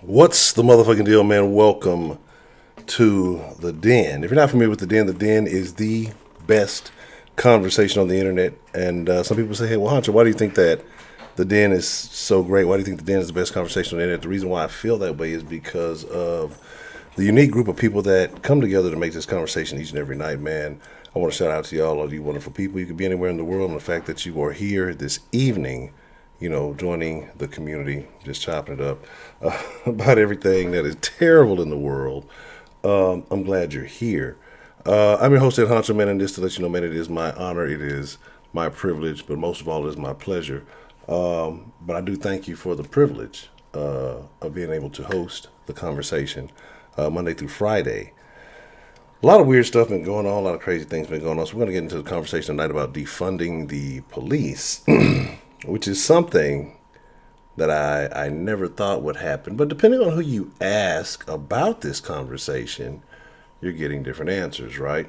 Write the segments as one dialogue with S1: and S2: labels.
S1: What's the motherfucking deal, man? Welcome to the Den. If you're not familiar with the Den is the best conversation on the internet. And some people say, hey, well, Honcho, why do you think that the Den is so great? Why do you think the Den is the best conversation on the internet? The reason why I feel that way is because of the unique group of people that come together to make this conversation each and every night, man. I want to shout out to y'all, all you wonderful people. You could be anywhere in the world, and the fact that you are here this evening, joining the community, just chopping it up about everything that is terrible in the world. I'm glad you're here. I'm your host, Ed Honcho, man, and just to let you know, man, it is my honor, it is my privilege, but most of all, it is my pleasure. But I do thank you for the privilege of being able to host the conversation Monday through Friday. A lot of weird stuff been going on, a lot of crazy things been going on, so we're going to get into the conversation tonight about defunding the police. Which is something that I never thought would happen. But depending on who you ask about this conversation, you're getting different answers, right?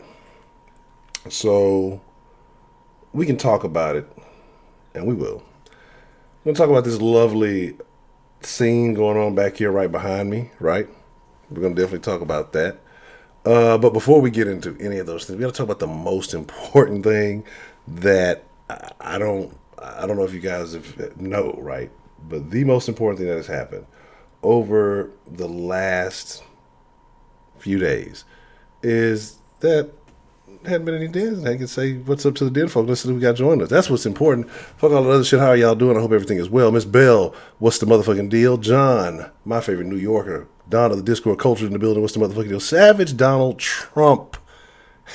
S1: So we can talk about it, and we will. We're going to talk about this lovely scene going on back here right behind me, right? We're going to definitely talk about that. But before we get into any of those things, we got to talk about the most important thing that I don't know if you guys know, right? But the most important thing that has happened over the last few days is that there hadn't been any dens. And I can say, what's up to the den folk? Listen, we got joined us. That's what's important. Fuck all the other shit. How are y'all doing? I hope everything is well. Miss Bell, what's the motherfucking deal? John, my favorite New Yorker. Donna, the Discord culture in the building. What's the motherfucking deal? Savage Donald Trump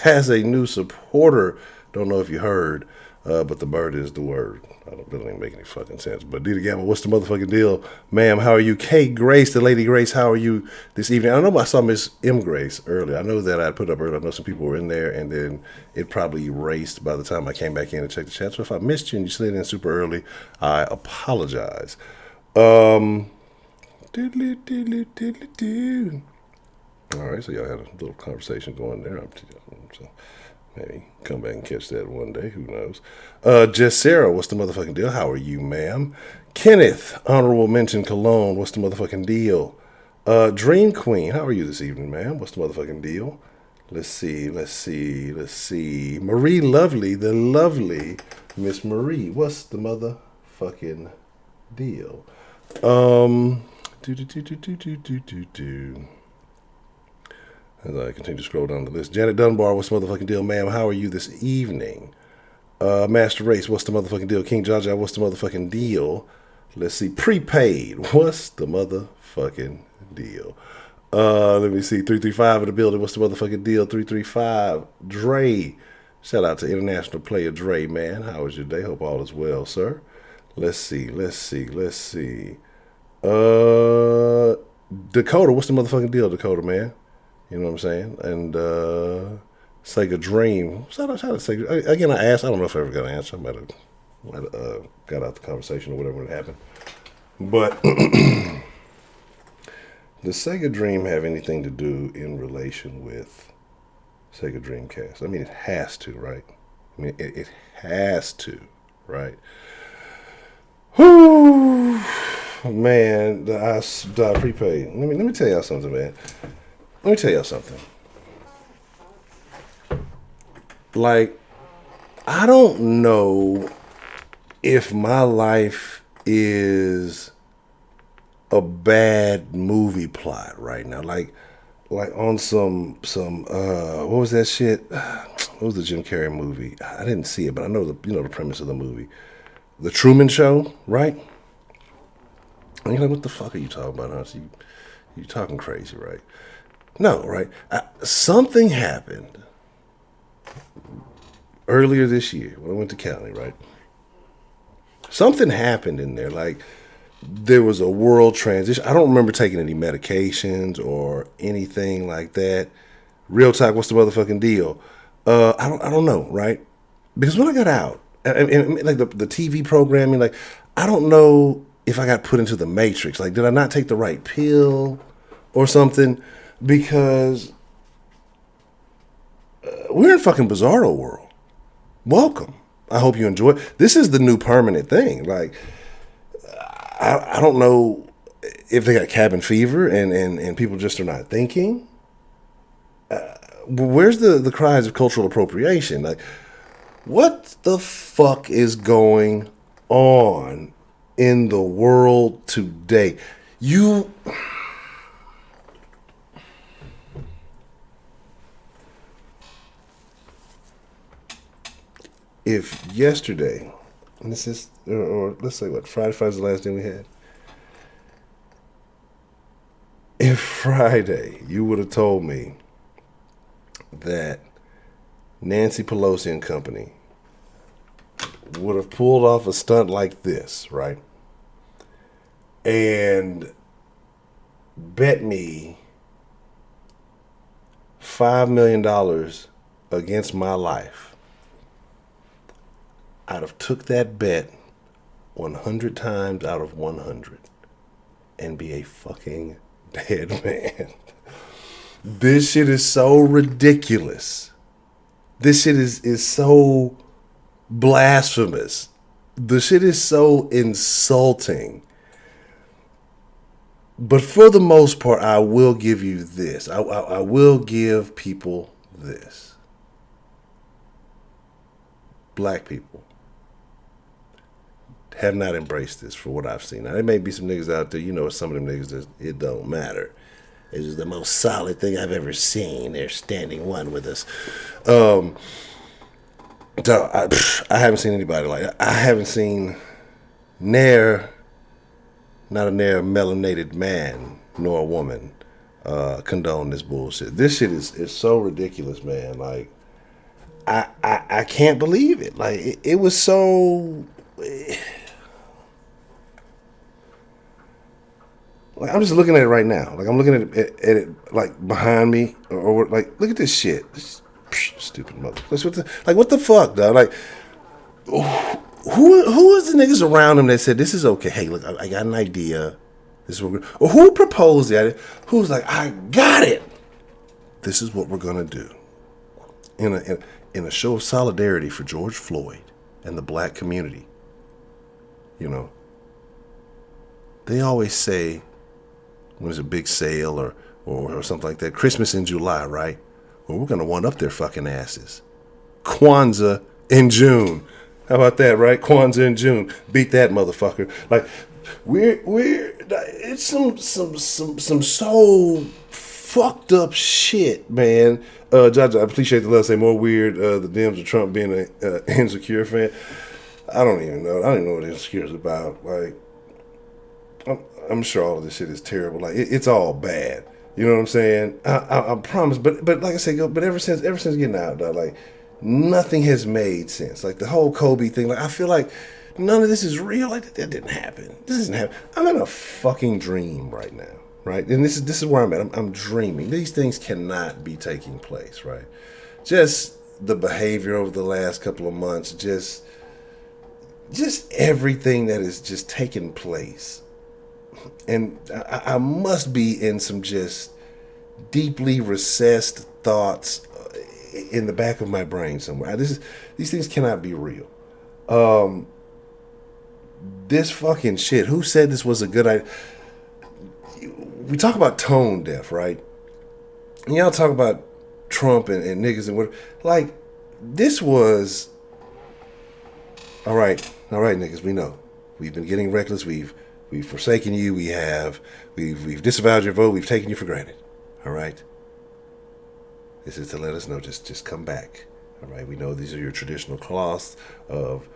S1: has a new supporter. Don't know if you heard. But the bird is the word. That doesn't even make any fucking sense. But Dita Gamma, what's the motherfucking deal? Ma'am, how are you? Kate Grace, the Lady Grace, how are you this evening? I know I saw Miss M. Grace earlier. I know that I put up earlier. I know some people were in there, and then it probably erased by the time I came back in and checked the chat. So if I missed you and you slid in super early, I apologize. Diddly, diddly, diddly, doo. All right, so y'all had a little conversation going there. So maybe come back and catch that one day. Who knows? Jess Sarah, what's the motherfucking deal? How are you, ma'am? Kenneth, honorable mention Cologne, what's the motherfucking deal? Dream Queen, how are you this evening, ma'am? What's the motherfucking deal? Let's see. Marie Lovely, the lovely Miss Marie, what's the motherfucking deal? As I continue to scroll down the list. Janet Dunbar, what's the motherfucking deal, ma'am? How are you this evening? Master Race, what's the motherfucking deal? King Jaja, what's the motherfucking deal? Let's see. Prepaid, what's the motherfucking deal? Let me see. 335 in the building, what's the motherfucking deal? 335. Dre, shout out to international player Dre, man. How was your day? Hope all is well, sir. Let's see. Dakota, what's the motherfucking deal, Dakota, man? You know what I'm saying? And Sega Dream. Shout out to Sega. Again, I asked. I don't know if I ever got an answer. I might have got out the conversation or whatever would happen. But does Sega Dream have anything to do in relation with Sega Dreamcast? I mean, it has to, right? I mean, it has to, right? Whoo, man, I prepaid. Let me tell y'all something, man. Let me tell y'all something. Like, I don't know if my life is a bad movie plot right now. Like on some what was that shit? What was the Jim Carrey movie? I didn't see it, but I know the premise of the movie. The Truman Show, right? And you're like, what the fuck are you talking about, huh? So you're talking crazy, right? No, right? Something happened earlier this year when I went to Cali, right? Something happened in there. Like, there was a world transition. I don't remember taking any medications or anything like that. Real talk, what's the motherfucking deal? I don't know, right? Because when I got out, and like the TV programming, like, I don't know if I got put into the matrix. Like, did I not take the right pill or something? Because we're in fucking bizarro world. Welcome. I hope you enjoy it. This is the new permanent thing. Like, I don't know if they got cabin fever and people just are not thinking. Where's the cries of cultural appropriation? Like, what the fuck is going on in the world today? If yesterday, and this is, or let's say what, Friday's the last day we had. If Friday you would have told me that Nancy Pelosi and company would have pulled off a stunt like this, right? And bet me $5 million against my life, I'd have took that bet 100 times out of 100 and be a fucking dead man. This shit is so ridiculous. This shit is so blasphemous. The shit is so insulting. But for the most part, I will give you this. I will give people this. Black people have not embraced this for what I've seen. Now, there may be some niggas out there, some of them niggas, that it don't matter. It's just the most solid thing I've ever seen. They're standing one with us. So I haven't seen anybody like that. I haven't seen not a ne'er melanated man nor a woman condone this bullshit. This shit is so ridiculous, man. Like, I can't believe it. Like, it was so. Like, I'm just looking at it right now. Like, I'm looking at it like behind me, or like, look at this shit. This stupid mother. What the fuck, dog? Like, who was the niggas around him that said this is okay? Hey, look, I got an idea. This is what or who proposed the idea? Who was like, I got it. This is what we're gonna do. In a show of solidarity for George Floyd and the black community. They always say, when there's a big sale or something like that, Christmas in July, right? Well, we're going to one up their fucking asses. Kwanzaa in June. How about that, right? Kwanzaa in June. Beat that motherfucker. Like, it's some so fucked up shit, man. Judge, I appreciate the love. Say more weird. The Dems of Trump being an insecure fan. I don't even know. I don't even know what insecure is about. Like, I'm sure all of this shit is terrible. Like, it's all bad. You know what I'm saying? I promise. But like I say, but ever since getting out, though, like, nothing has made sense. Like, the whole Kobe thing. Like, I feel like none of this is real. Like, that didn't happen. This doesn't happen. I'm in a fucking dream right now. Right? And this is where I'm at. I'm dreaming. These things cannot be taking place. Right? Just the behavior over the last couple of months. Just everything that is just taking place. And I must be in some just deeply recessed thoughts in the back of my brain somewhere. These things cannot be real. This fucking shit. Who said this was a good idea? We talk about tone deaf, right? And y'all talk about Trump and niggas and what. Like, this was. All right, niggas. We know we've been getting reckless. We've forsaken you. We've disavowed your vote. We've taken you for granted. All right. This is to let us know. Just come back. All right. We know these are your traditional cloths of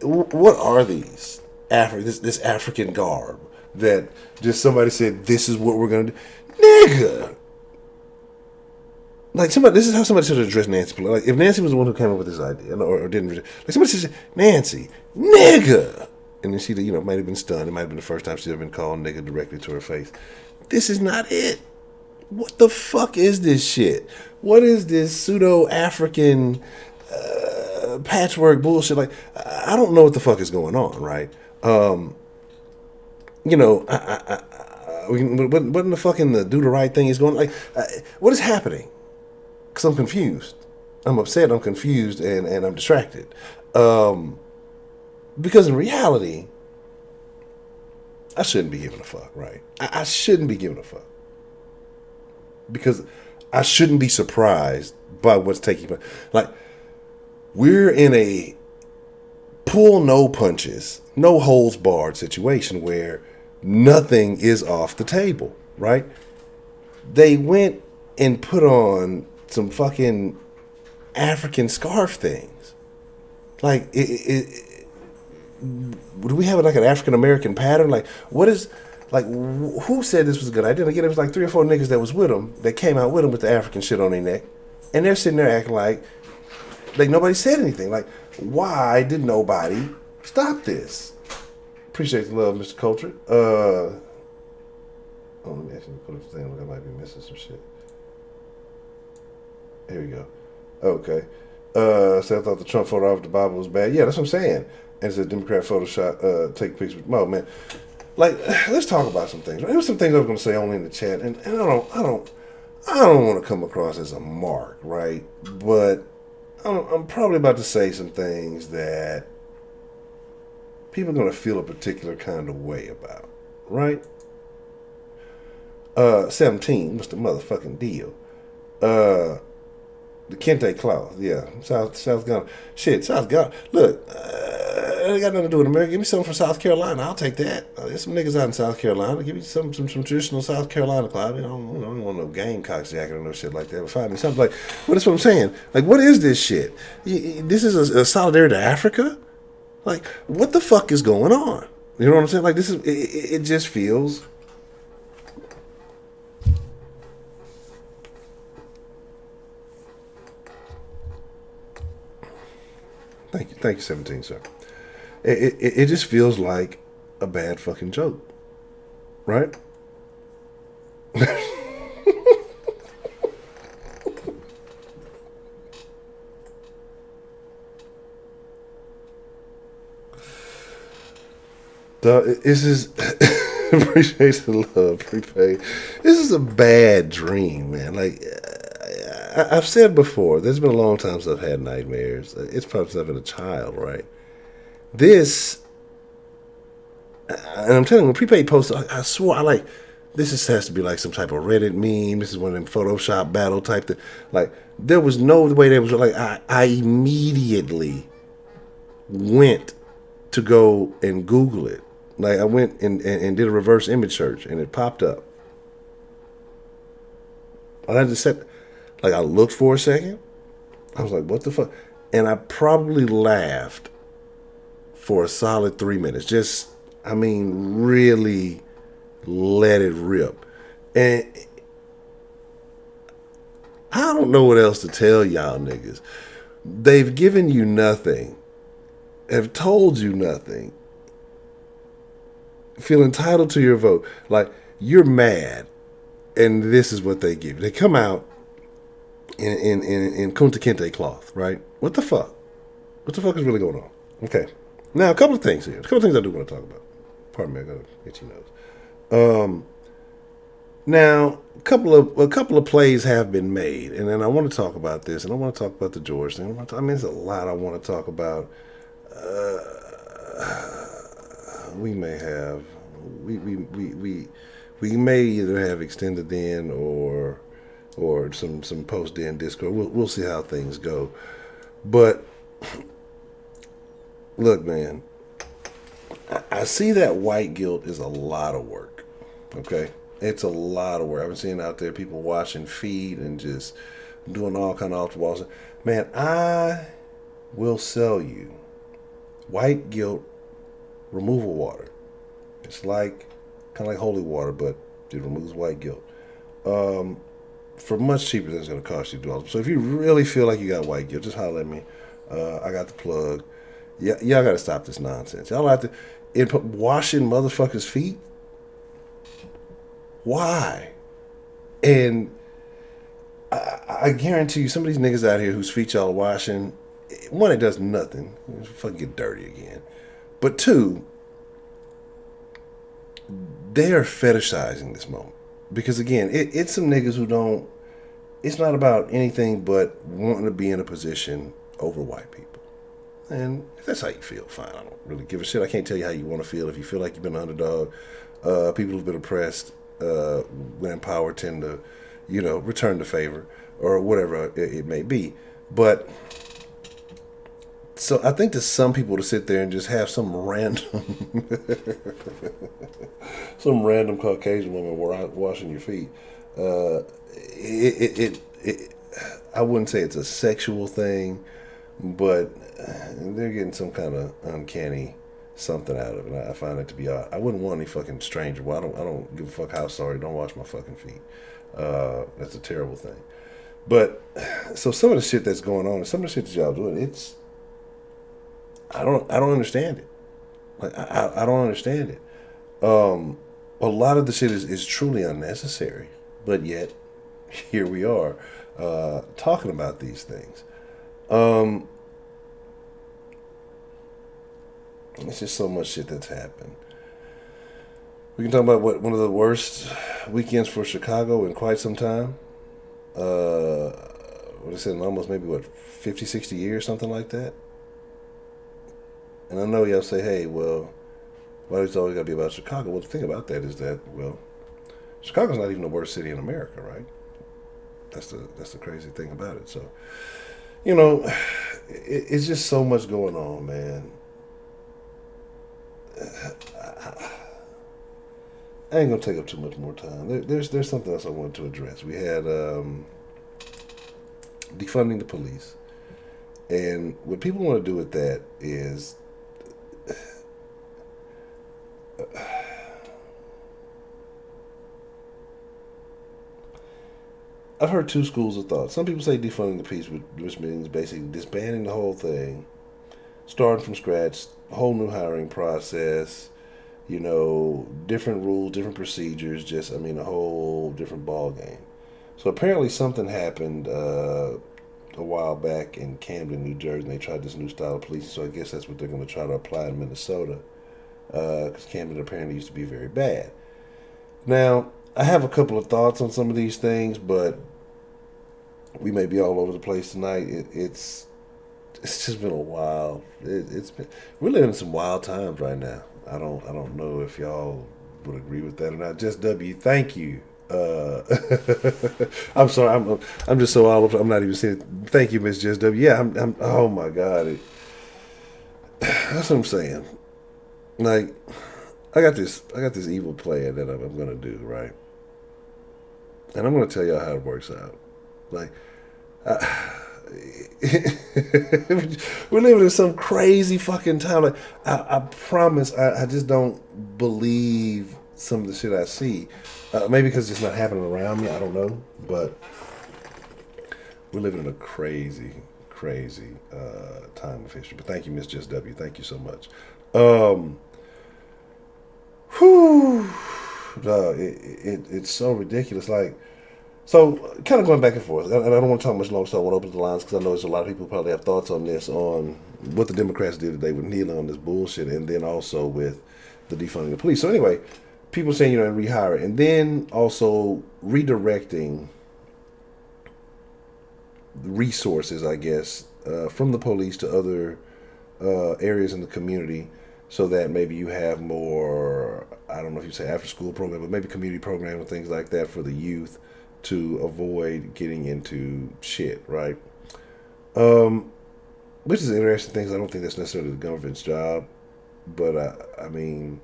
S1: what are these? This African garb that just somebody said this is what we're gonna do, nigga. Like, this is how somebody should address Nancy Pelosi. Like, if Nancy was the one who came up with this idea, or didn't, like, somebody should say, Nancy, nigga. And then she, might have been stunned. It might have been the first time she's ever been called nigga directly to her face. This is not it. What the fuck is this shit? What is this pseudo-African patchwork bullshit? Like, I don't know what the fuck is going on, right? What in the fucking the do the right thing is going on? Like, what is happening? Because I'm confused. I'm upset, I'm confused, and I'm distracted. Because in reality, I shouldn't be giving a fuck, right? I shouldn't be giving a fuck. Because I shouldn't be surprised by what's taking place. Like, we're in a pull no punches, no holds barred situation where nothing is off the table, right? They went and put on some fucking African scarf things. Like, do we have like an African American pattern? Like, what is, like, who said this was a good idea? And again, it was like 3 or 4 niggas that was with them, that came out with them with the African shit on their neck. And they're sitting there acting like nobody said anything. Like, why did nobody stop this? Appreciate the love, Mr. Culture. Let me actually put up the thing. Look, I might be missing some shit. Here we go. Okay. So I thought the Trump photo of the Bible was bad. Yeah, that's what I'm saying. And it's a Democrat Photoshop, take pictures. Oh, man. Like, let's talk about some things. There were some things I was going to say only in the chat, and I don't want to come across as a mark, right? But I'm probably about to say some things that people are going to feel a particular kind of way about, right? 17 was the motherfucking deal. The Kente cloth, yeah. South Ghana. Shit, South Ghana. Look, it got nothing to do with America. Give me something from South Carolina. I'll take that. There's some niggas out in South Carolina. Give me some traditional South Carolina cloth. I don't want no Gamecocks jacket or no shit like that. But find me something like, well, that's what I'm saying. Like, what is this shit? This is a solidarity to Africa? Like, what the fuck is going on? You know what I'm saying? Like, this is, it just feels... Thank you, 17, sir. It just feels like a bad fucking joke, right? This is appreciate the love, prepaid. This is a bad dream, man. Like, I've said before, there's been a long time since I've had nightmares. It's probably since I've been a child, right? This, and I'm telling you, when prepaid posts, I swore, this has to be like some type of Reddit meme. This is one of them Photoshop battle type thing. Like, there was no way there was, like, I immediately went to go and Google it. Like, I went and did a reverse image search, and it popped up. And I just said, like, I looked for a second. I was like, what the fuck? And I probably laughed for a solid 3 minutes. Just, I mean, really let it rip. And I don't know what else to tell y'all niggas. They've given you nothing, have told you nothing, feel entitled to your vote. Like, you're mad, and this is what they give you. They come out in Kunta Kinte cloth, right? What the fuck? What the fuck is really going on? Okay. Now, a couple of things here. A couple of things I do want to talk about. Pardon me, I got an itchy nose. Now, a couple of plays have been made, and then I want to talk about this, and I want to talk about the George thing. There's a lot I want to talk about. We may have, we may either have extended in or some post in Discord. We'll see how things go. But look, man, I see that white guilt is a lot of work. Okay, it's a lot of work. I've been seeing out there people washing feet and just doing all kind of altar walls. Man, I will sell you white guilt removal water. It's like kind of like holy water, but it removes white guilt. For much cheaper than it's going to cost you to do. So if you really feel like you got white guilt, just holler at me. I got the plug. Yeah, y'all got to stop this nonsense. Y'all have to washing motherfuckers' feet. Why? And I guarantee you, some of these niggas out here whose feet y'all are washing, one, it does nothing. It fucking get dirty again. But two, they are fetishizing this moment. Because again, it's some niggas who don't, it's not about anything but wanting to be in a position over white people. And if that's how you feel, fine. I don't really give a shit. I can't tell you how you want to feel. If you feel like you've been an underdog, People who've been oppressed, when in power, tend to, return the favor or whatever it may be. But so I think to some people to sit there and just have some random, some random Caucasian woman washing your feet, it I wouldn't say it's a sexual thing, but they're getting some kind of uncanny something out of it. I find it to be odd. I wouldn't want any fucking stranger. Well, I don't give a fuck how sorry. Don't wash my fucking feet. That's a terrible thing. But so some of the shit that's going on and some of the shit that y'all doing, I don't understand it. Like I don't understand it. A lot of the shit is truly unnecessary, but yet here we are talking about these things. It's just so much shit that's happened. We can talk about one of the worst weekends for Chicago in quite some time. What I said, in almost maybe 50, 60 years, something like that. And I know y'all say, hey, well, why does it always got to be about Chicago? Well, the thing about that is that, well, Chicago's not even the worst city in America, right? That's the crazy thing about it. So, it's just so much going on, man. I ain't gonna take up too much more time. There's something else I wanted to address. We had defunding the police, and what people want to do with that is I've heard two schools of thought. Some people say defunding the police, which means basically disbanding the whole thing, starting from scratch, whole new hiring process, different rules, different procedures, a whole different ball game. So apparently something happened a while back in Camden, New Jersey, and they tried this new style of policing, so I guess that's what they're going to try to apply in Minnesota, because Camden apparently used to be very bad. Now, I have a couple of thoughts on some of these things, but we may be all over the place tonight. It's just been a while. We're living in some wild times right now. I don't know if y'all would agree with that or not. Just W, thank you. I'm sorry. I'm just so all over. I'm not even saying thank you, Miss Just W. Yeah, I'm. Oh my God, that's what I'm saying. Like, I got this evil plan that I'm gonna do, right? And I'm gonna tell y'all how it works out. Like, we're living in some crazy fucking time. Like, I promise, I just don't believe some of the shit I see. Maybe because it's not happening around me. I don't know, but we're living in a crazy, crazy time of history. But thank you, Miss Just W. Thank you so much. Whew, it's so ridiculous. Like, so kind of going back and forth, and I don't want to talk much longer, so I want to open the lines because I know there's a lot of people who probably have thoughts on this, on what the Democrats did today with kneeling on this bullshit, and then also with the defunding the police. So anyway, people saying, and rehire, and then also redirecting resources, I guess, from the police to other areas in the community, so that maybe you have more, I don't know if you say after school program, but maybe community program and things like that for the youth to avoid getting into shit, right? Which is interesting things. I don't think that's necessarily the government's job, but I mean,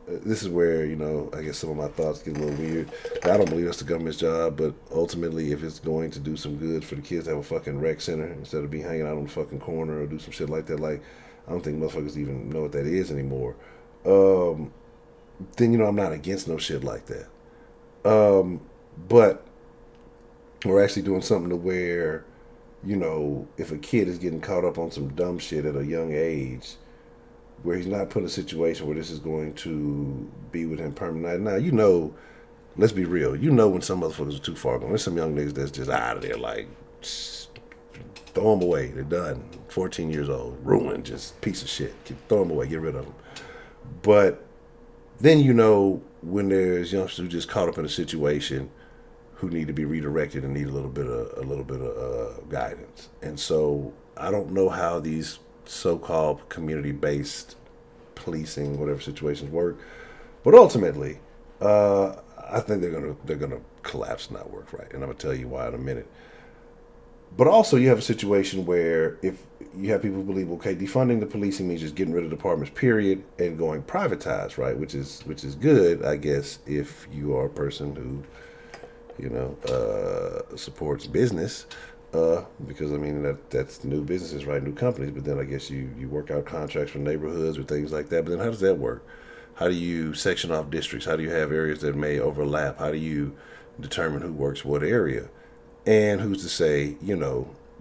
S1: this is where, I guess some of my thoughts get a little weird. I don't believe that's the government's job, but ultimately, if it's going to do some good for the kids to have a fucking rec center instead of be hanging out on the fucking corner or do some shit like that, like, I don't think motherfuckers even know what that is anymore. Then, I'm not against no shit like that. But we're actually doing something to where, if a kid is getting caught up on some dumb shit at a young age, where he's not put in a situation where this is going to be with him permanently. Now, let's be real. When some motherfuckers are too far gone. There's some young niggas that's just out of there, like, throw them away. They're done. 14 years old. Ruined. Just piece of shit. Throw them away. Get rid of them. But then, when there's youngsters who just caught up in a situation who need to be redirected and need a little bit of guidance. And so I don't know how these so-called community-based policing whatever situations work. But ultimately, I think they're gonna collapse and not work right, and I'm gonna tell you why in a minute. But also, you have a situation where if you have people who believe, okay, defunding the policing means just getting rid of departments, period, and going privatized, right? Which is good, I guess, if you are a person who supports business, because I mean that's new businesses, right? New companies. But then I guess you work out contracts for neighborhoods or things like that. But then how does that work? How do you section off districts? How do you have areas that may overlap? How do you determine who works what area? And who's to say,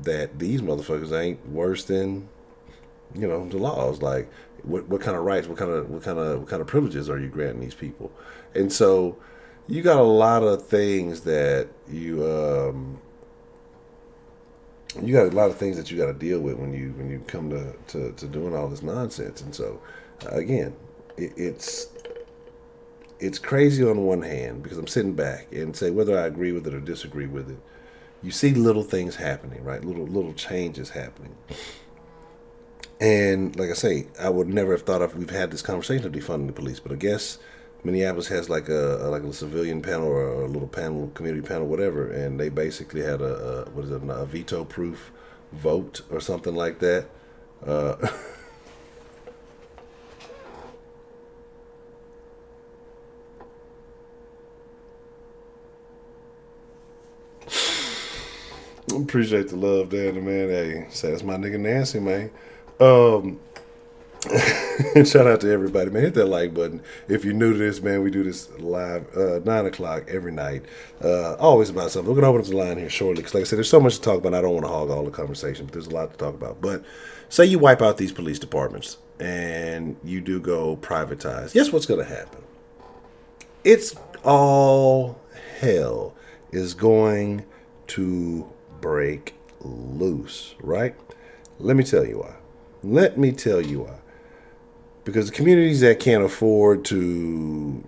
S1: that these motherfuckers ain't worse than, the laws? Like, what kind of rights, what kind of privileges are you granting these people? And so, you got a lot of things that you got a lot of things that you got to deal with when you come to doing all this nonsense. And so, again, it's crazy on one hand because I'm sitting back and say whether I agree with it or disagree with it. You see little things happening, right? Little changes happening. And like I say, I would never have thought we've had this conversation of defunding the police, but I guess Minneapolis has like a civilian panel or a little panel, community panel, whatever, and they basically had a veto-proof vote or something like that. Appreciate the love there, man. Hey, say that's my nigga Nancy, man. Um, Shout out to everybody, man. Hit that like button. If you're new to this, man, we do this live 9 o'clock every night. Always about something. We're gonna open up the line here shortly because, like I said, there's so much to talk about. I don't want to hog all the conversation, but there's a lot to talk about. But say you wipe out these police departments and you do go privatize. Guess what's gonna happen? It's all hell is going to break loose, right? Let me tell you why. Let me tell you why. Because the communities that can't afford to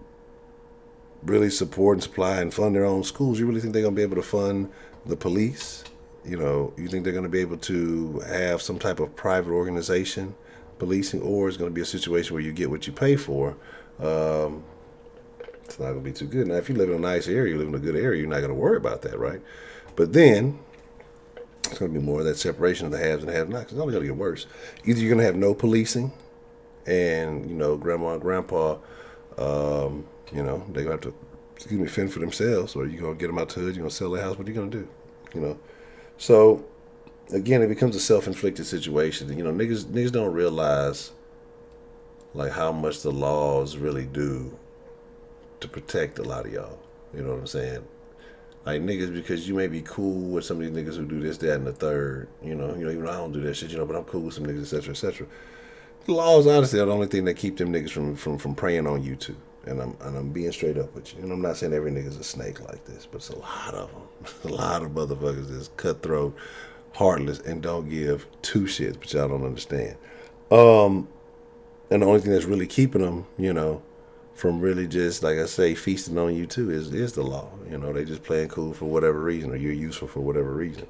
S1: really support and supply and fund their own schools, you really think they're going to be able to fund the police? You think they're going to be able to have some type of private organization policing, or it's going to be a situation where you get what you pay for? It's not going to be too good. Now, if you live in a nice area, you live in a good area, you're not going to worry about that, right? But then it's going to be more of that separation of the haves and have-nots. It's only going to get worse. Either you're going to have no policing, and grandma and grandpa, they're going to have to, fend for themselves, or you're going to get them out the hood, you're going to sell their house. What are you going to do? So again, it becomes a self-inflicted situation. Niggas don't realize like how much the laws really do to protect a lot of y'all. You know what I'm saying? Like niggas, because you may be cool with some of these niggas who do this, that, and the third. Even though I don't do that shit, but I'm cool with some niggas, etc., etc. The laws, honestly, are the only thing that keep them niggas from preying on you too. And I'm being straight up with you. And I'm not saying every nigga's a snake like this, but it's a lot of them. A lot of motherfuckers that's cutthroat, heartless, and don't give two shits, but y'all don't understand. And the only thing that's really keeping them, from really just, like I say, feasting on you too is the law. They just playing cool for whatever reason, or you're useful for whatever reason.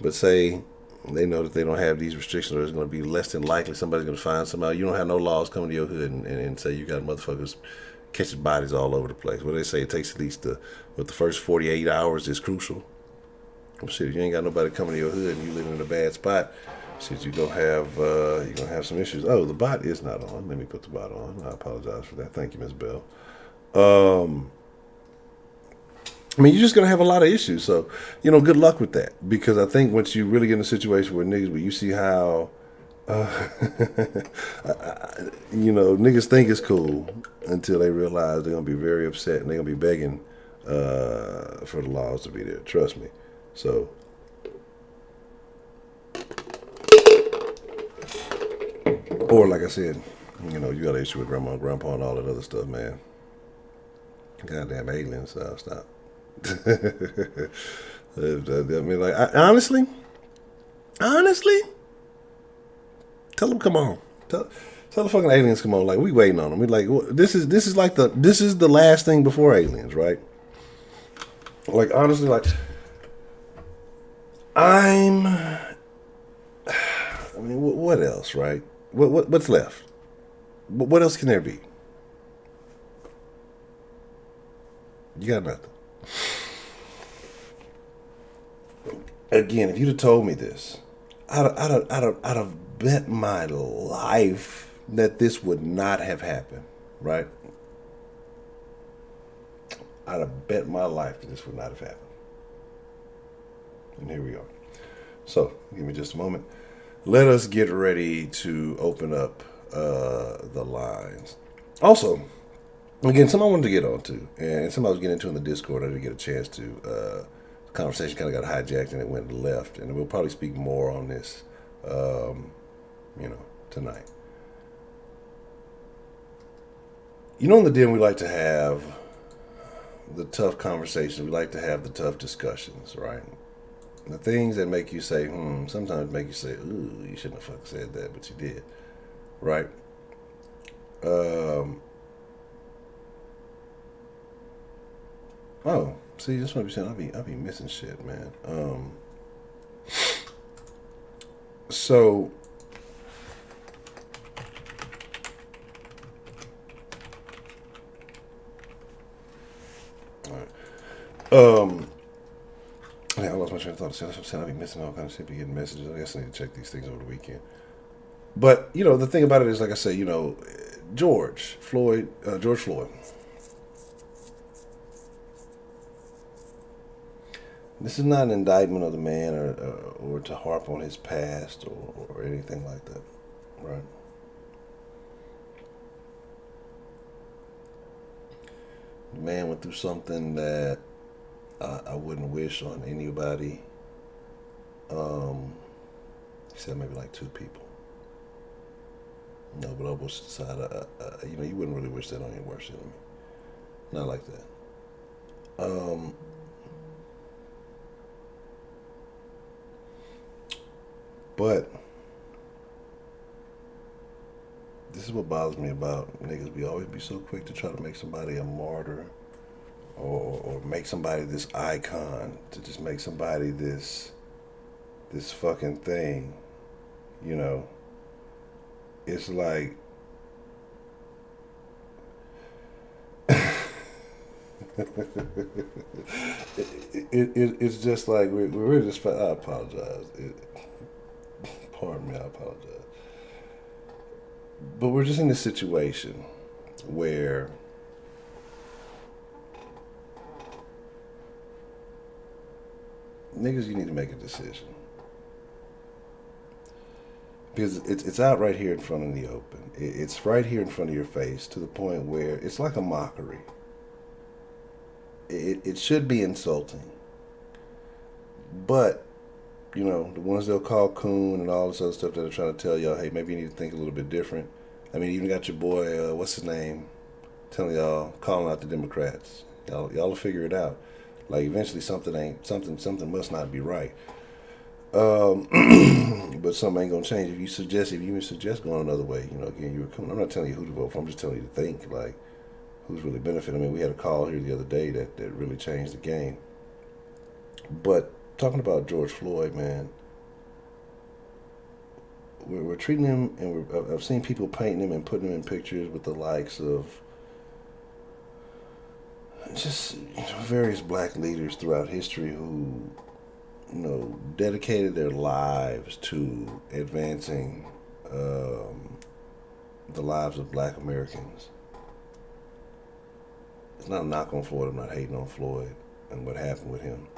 S1: But say they know that they don't have these restrictions, or it's going to be less than likely somebody's going to find somebody. You don't have no laws coming to your hood and say you got motherfuckers catching bodies all over the place. Well, they say it takes at least the first 48 hours is crucial. Well, shit, if you ain't got nobody coming to your hood and you living in a bad spot, shit, you're gonna have some issues. Oh, the bot is not on. Let me put the bot on. I apologize for that. Thank you, Ms. Bell. You're just gonna have a lot of issues. So, good luck with that. Because I think once you really get in a situation where you see how, niggas think it's cool until they realize they're gonna be very upset and they're gonna be begging for the laws to be there. Trust me. So. Or like I said, you got an issue with grandma and grandpa and all that other stuff, man. Goddamn aliens, stop. Honestly, tell them come on. Tell the fucking aliens come on. Like, we waiting on them. We like, this is the last thing before aliens, right? Like, honestly, like, what else, right? What's left? But what else can there be? You got nothing. Again, if you'd have told me this, I'd have bet my life that this would not have happened, right? I'd have bet my life that this would not have happened. And here we are. So, give me just a moment. Let us get ready to open up the lines. Also, again, something I wanted to get onto, and something I was getting into in the Discord, I didn't get a chance to. The conversation kind of got hijacked and it went left, and we'll probably speak more on this, tonight. In the den, we like to have the tough conversations. We like to have the tough discussions, right? The things that make you say, sometimes make you say, ooh, you shouldn't have fucking said that, but you did, right? Oh, see, that's what I'm saying. I be missing shit, man. So, all right. Yeah, I lost my train of thought. See, that's what I'm saying. I be missing all kinds of shit. Be getting messages. I guess I need to check these things over the weekend. But the thing about it is, like I say, George Floyd. This is not an indictment of the man or to harp on his past or anything like that, right? The man went through something that I wouldn't wish on anybody. He said maybe like two people. No, but I was decide. You wouldn't really wish that on your worst enemy. Not like that. But this is what bothers me about niggas. We always be so quick to try to make somebody a martyr, or make somebody this icon, to just make somebody this fucking thing. It's like it's just like we're just. I apologize. Pardon me. I apologize. But we're just in this situation where niggas, you need to make a decision. Because it's out right here in front of the open. It's right here in front of your face, to the point where it's like a mockery. It should be insulting. But, the ones they'll call coon and all this other stuff that are trying to tell y'all, hey, maybe you need to think a little bit different. I mean, you even got your boy, what's his name, telling y'all, calling out the Democrats. Y'all will figure it out. Like, eventually something must not be right. But something ain't gonna change. If you even suggest going another way, again, you were coming. I'm not telling you who to vote for. I'm just telling you to think, like, who's really benefiting. I mean, we had a call here the other day that really changed the game. But talking about George Floyd, man, we're treating him, and I've seen people painting him and putting him in pictures with the likes of just various black leaders throughout history who dedicated their lives to advancing the lives of black Americans. It's not a knock on Floyd. I'm not hating on Floyd and what happened with him.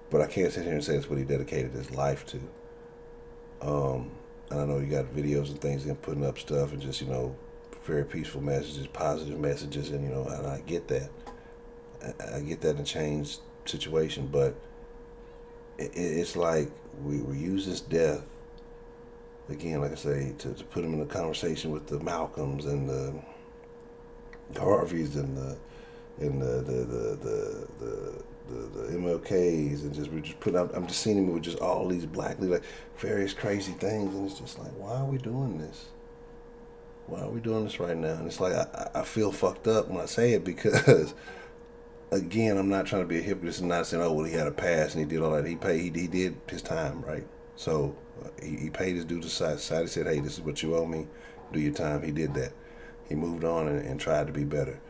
S1: But I can't sit here and say it's what he dedicated his life to. And I know you got videos and things and putting up stuff and just, very peaceful messages, positive messages, and, and I get that. I get that in a changed situation, but it's like we use this death, again, like I say, to put him in a conversation with the Malcolms and the Harveys and the MLKs, and we just put out. I'm just seeing him with just all these black, like various crazy things, and it's just like, why are we doing this? Why are we doing this right now? And it's like I feel fucked up when I say it, because again, I'm not trying to be a hypocrite and not saying, oh well, he had a past and he did all that. He did his time, right? So he paid his due to society. Said, "Hey, this is what you owe me. Do your time." He did that. He moved on and tried to be better.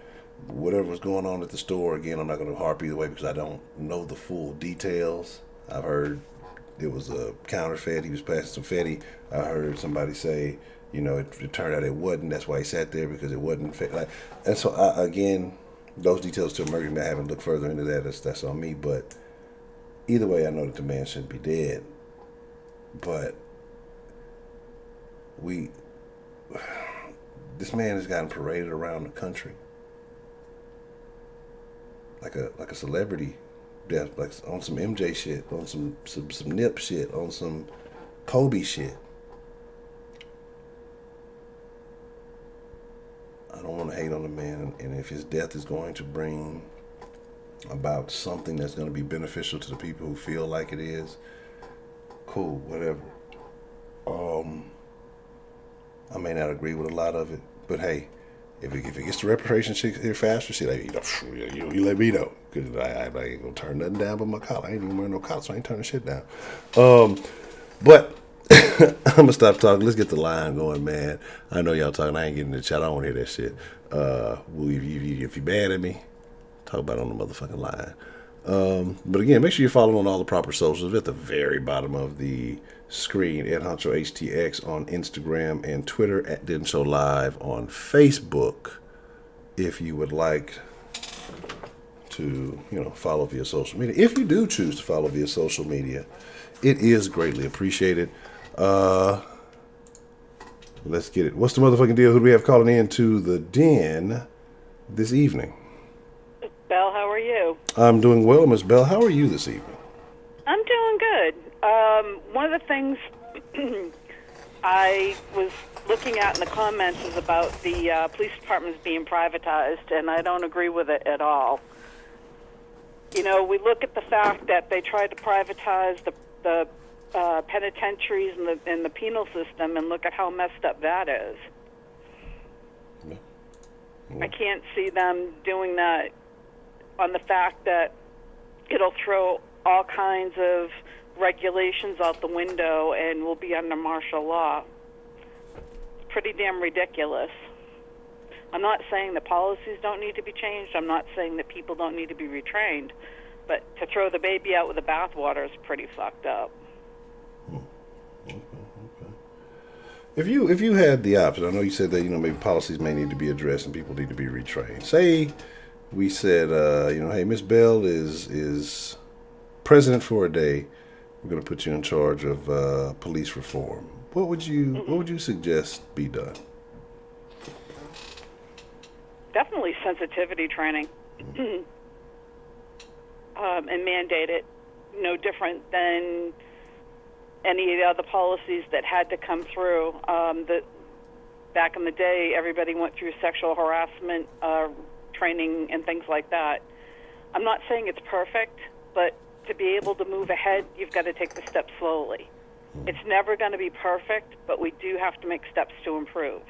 S1: Whatever was going on at the store, again, I'm not going to harp either way because I don't know the full details. I've heard it was a counterfeit. He was passing some fetty. I heard somebody say, it turned out it wasn't. That's why he sat there, because it wasn't fit. And so, again, those details still murder me. I haven't looked further into that. That's on me. But either way, I know that the man shouldn't be dead. But this man has gotten paraded around the country like a celebrity death, like on some MJ shit, on some Nip shit, on some Kobe shit. I don't want to hate on the man, and if his death is going to bring about something that's going to be beneficial to the people who feel like it is, cool, whatever. I may not agree with a lot of it, but hey, if it gets the reparation shit here faster, shit, you let me know, because I ain't gonna turn nothing down but my collar. I ain't even wearing no collar, so I ain't turning shit down. But I'm gonna stop talking. Let's get the line going, man. I know y'all talking. I ain't getting in the chat. I don't want to hear that shit. If you mad at me, talk about it on the motherfucking line. But again, make sure you're following on all the proper socials at the very bottom of the screen. Ed Honcho HTX on Instagram and Twitter, at Den Show Live on Facebook. If you would like to, follow via social media. If you do choose to follow via social media, it is greatly appreciated. Let's get it. What's the motherfucking deal? Who do we have calling in to the Den this evening?
S2: Belle, how are you?
S1: I'm doing well, Miss Bell. How are you this evening?
S2: I'm doing good. One of the things I was looking at in the comments is about the police departments being privatized, and I don't agree with it at all. We look at the fact that they tried to privatize the penitentiaries and the penal system, and look at how messed up that is. Yeah. I can't see them doing that on the fact that it'll throw all kinds of regulations out the window and we'll be under martial law. It's pretty damn ridiculous. I'm not saying the policies don't need to be changed. I'm not saying that people don't need to be retrained. But to throw the baby out with the bathwater is pretty fucked up.
S1: Okay. If you had the option, I know you said that maybe policies may need to be addressed and people need to be retrained. Say we said, hey, Miss Bell is president for a day. We're going to put you in charge of police reform. What would you suggest be done?
S2: Definitely sensitivity training, and mandate it. No different than any of the other policies that had to come through. Back in the day, everybody went through sexual harassment training and things like that. I'm not saying it's perfect, but to be able to move ahead, you've got to take the steps slowly. It's never going to be perfect, but we do have to make steps to improve.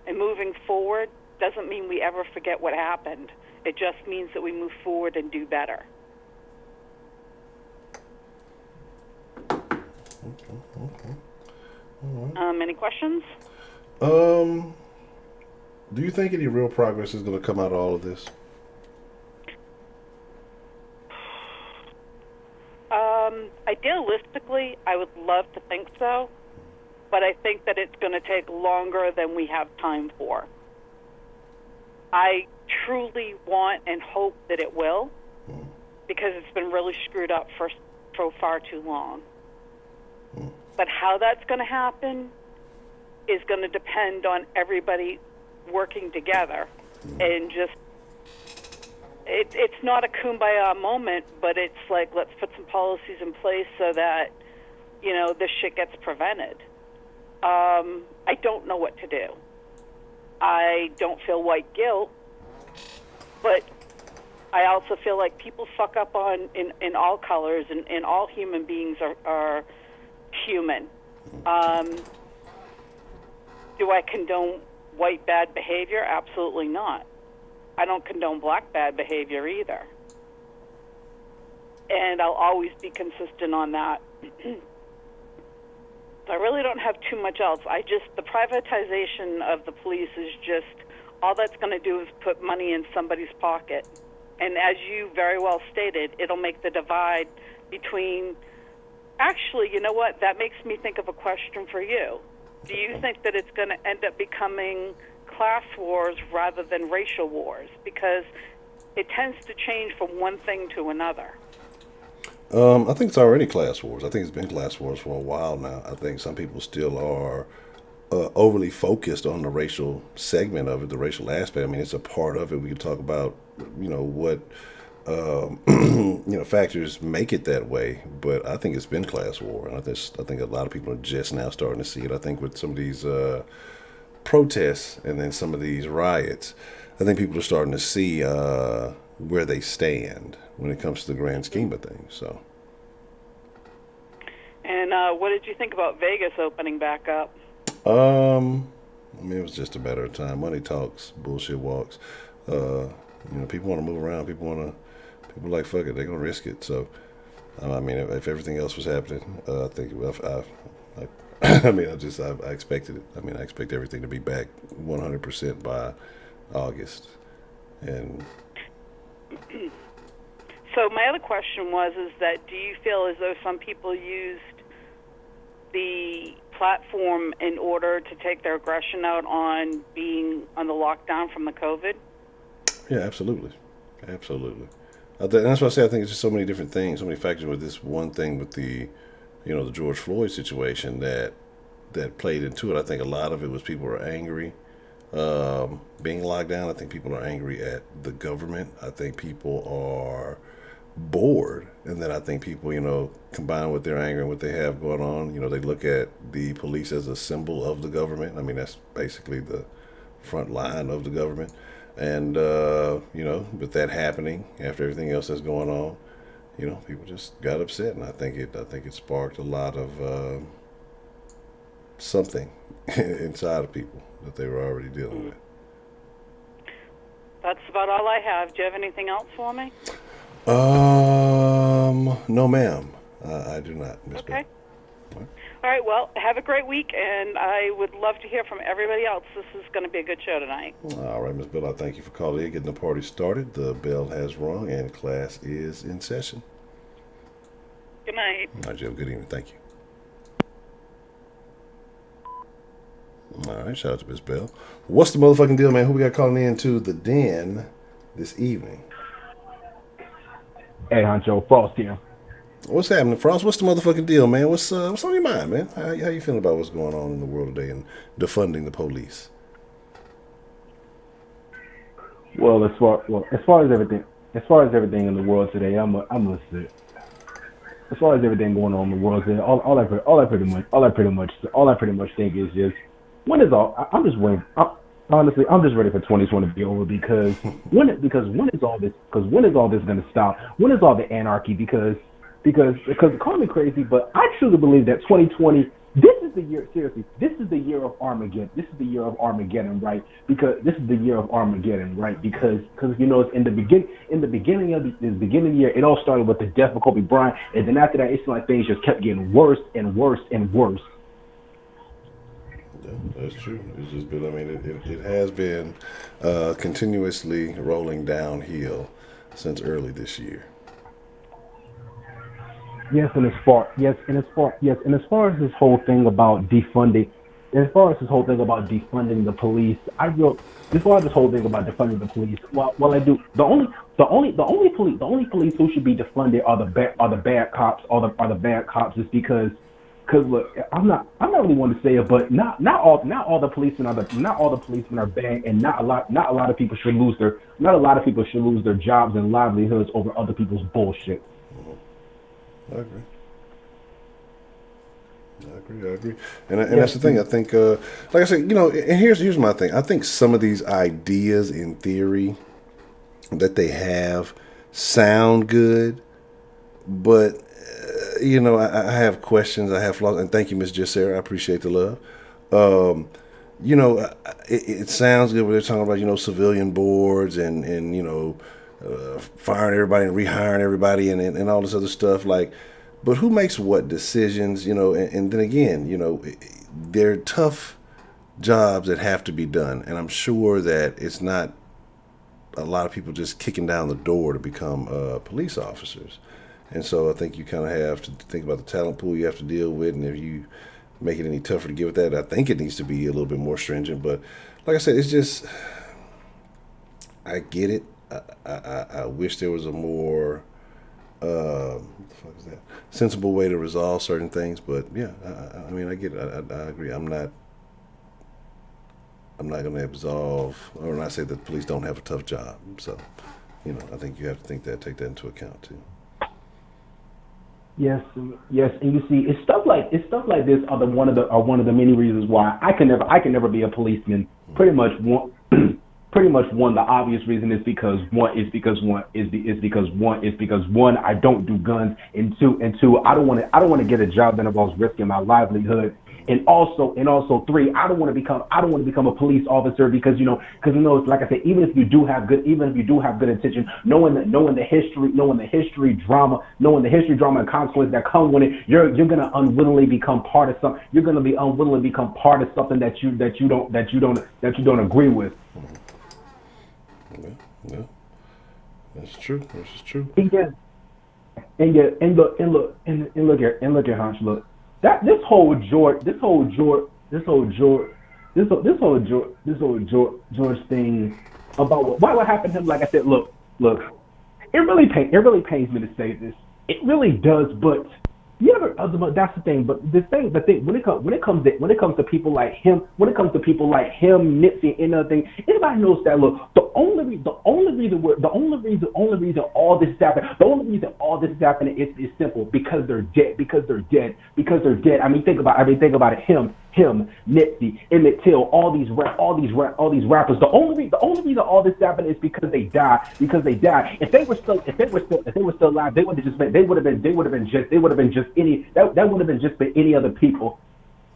S2: And moving forward doesn't mean we ever forget what happened. It just means that we move forward and do better.
S1: Okay. All right.
S2: Any questions?
S1: Do you think any real progress is going to come out of all of this?
S2: Idealistically, I would love to think so, but I think that it's going to take longer than we have time for. I truly want and hope that it will, because it's been really screwed up for far too long. But how that's going to happen is going to depend on everybody working together, and just it's not a kumbaya moment, but it's like, let's put some policies in place so that this shit gets prevented. I don't know what to do. I don't feel white guilt, but I also feel like people fuck up in all colors, and all human beings are human. Do I condone white bad behavior? Absolutely not. I don't condone black bad behavior either. and I'll always be consistent on that. I really don't have too much else. The privatization of the police is just, all that's going to do is put money in somebody's pocket. And as you very well stated, it'll make the divide between, actually, you know what, that makes me think of a question for you. Do you think that it's going to end up becoming class wars rather than racial wars? Because it tends to change from one thing to another.
S1: I think it's already class wars. I think it's been class wars for a while now. I think some people still are overly focused on the racial segment of it, the racial aspect. I mean, it's a part of it. We can talk about, what, factors make it that way. But I think it's been class war. And I think a lot of people are just now starting to see it. I think with some of these protests and then some of these riots, I think people are starting to see where they stand when it comes to the grand scheme of things. So.
S2: And what did you think about Vegas opening back up?
S1: It was just a matter of time. Money talks, bullshit walks. People want to move around. People are like, fuck it, they're gonna risk it. So, if everything else was happening, I think I expected it. I expect everything to be back 100% by August. And
S2: so my other question is that do you feel as though some people used the platform in order to take their aggression out on being on the lockdown from the COVID?
S1: Yeah, absolutely. That's why I say I think it's just so many different things, so many factors with this one thing with the George Floyd situation that played into it. I think a lot of it was people were angry being locked down. I think people are angry at the government. I think people are bored, and then I think people, combined with their anger and what they have going on, they look at the police as a symbol of the government. That's basically the front line of the government. And with that happening after everything else that's going on, people just got upset, and I think it sparked a lot of something inside of people that they were already dealing with.
S2: That's about all I have. Do you have anything else for me?
S1: No, ma'am. I do not, Miss
S2: Okay.
S1: Bell.
S2: All right, well, have a great week, and I would love to hear from everybody else. This is going to be a good show tonight.
S1: All right, Miss Bell, I thank you for calling in, getting the party started. The bell has rung, and class is in session.
S2: Good night.
S1: All right, Jill, good evening. Thank you. All right, shout out to Miss Bell. What's the motherfucking deal, man? Who we got calling in to the den this evening?
S3: Ed Honcho, Frost here.
S1: What's happening, Frost? What's the motherfucking deal, man? What's on your mind, man? How you feeling about what's going on in the world today and defunding the police?
S3: Well, as far as everything in the world today, I'm listening. As far as everything going on in the world today, all I pretty much think is just I'm just waiting. Honestly, I'm just ready for 2020 to be over because when is all this going to stop? When is all the anarchy? Because call me crazy, but I truly believe that 2020, this is the year. Seriously, this is the year of Armageddon. This is the year of Armageddon, right? Because this is the year of Armageddon, right? Because it's in the beginning of the year, it all started with the death of Kobe Bryant, and then after that, it's like things just kept getting worse and worse and worse.
S1: Yeah, that's true. It's just been, it has been continuously rolling downhill since early this year.
S3: And as far as this whole thing about defunding, the police, as far as this whole thing about defunding the police, the only police who should be defunded are the bad cops, are the bad cops, is because look, I'm not really want to say it, but not all the policemen are bad, and not a lot of people should lose their jobs and livelihoods over other people's bullshit.
S1: I agree. And that's the thing. I think, like I said, and here's my thing. I think some of these ideas in theory that they have sound good, but, I have questions. I have flaws. And thank you, Miss Jessera. I appreciate the love. It sounds good when they're talking about, civilian boards and firing everybody and rehiring everybody and all this other stuff. Like, but who makes what decisions? And then again, they're tough jobs that have to be done, and I'm sure that it's not a lot of people just kicking down the door to become police officers. And so I think you kind of have to think about the talent pool you have to deal with, and if you make it any tougher to get with that, I think it needs to be a little bit more stringent. But like I said, it's just, I get it. I wish there was a more what the fuck is that? Sensible way to resolve certain things. But yeah, I mean, I get it. I agree. I'm not going to absolve or not say that the police don't have a tough job. So, I think you have to take that into account too.
S3: Yes, yes, and you see, it's stuff like this are one of the many reasons why I can never be a policeman. Pretty much one. The obvious reason is because one, I don't do guns, and two, I don't want to get a job that involves risking my livelihood, and also three, I don't want to become a police officer because like I said, even if you do have good intention, knowing the history drama and consequences that come with it, you're gonna unwillingly become part of something. You're gonna be unwillingly become part of something that you don't agree with.
S1: Yeah, that's true. This is true.
S3: And look here, Hunch. Look, that this whole George thing about what happened to him. Like I said, look, it really pains me to say this. It really does, but that's the thing. But the thing when it comes to people like him, Nipsey and other things, everybody knows that. Look, the only reason all this is happening is simple, because they're dead. I mean, think about it. Him, Nipsey, Emmett Till, all these rappers. The only reason all this happened is because they died. If they were still alive, they would have been just any other people.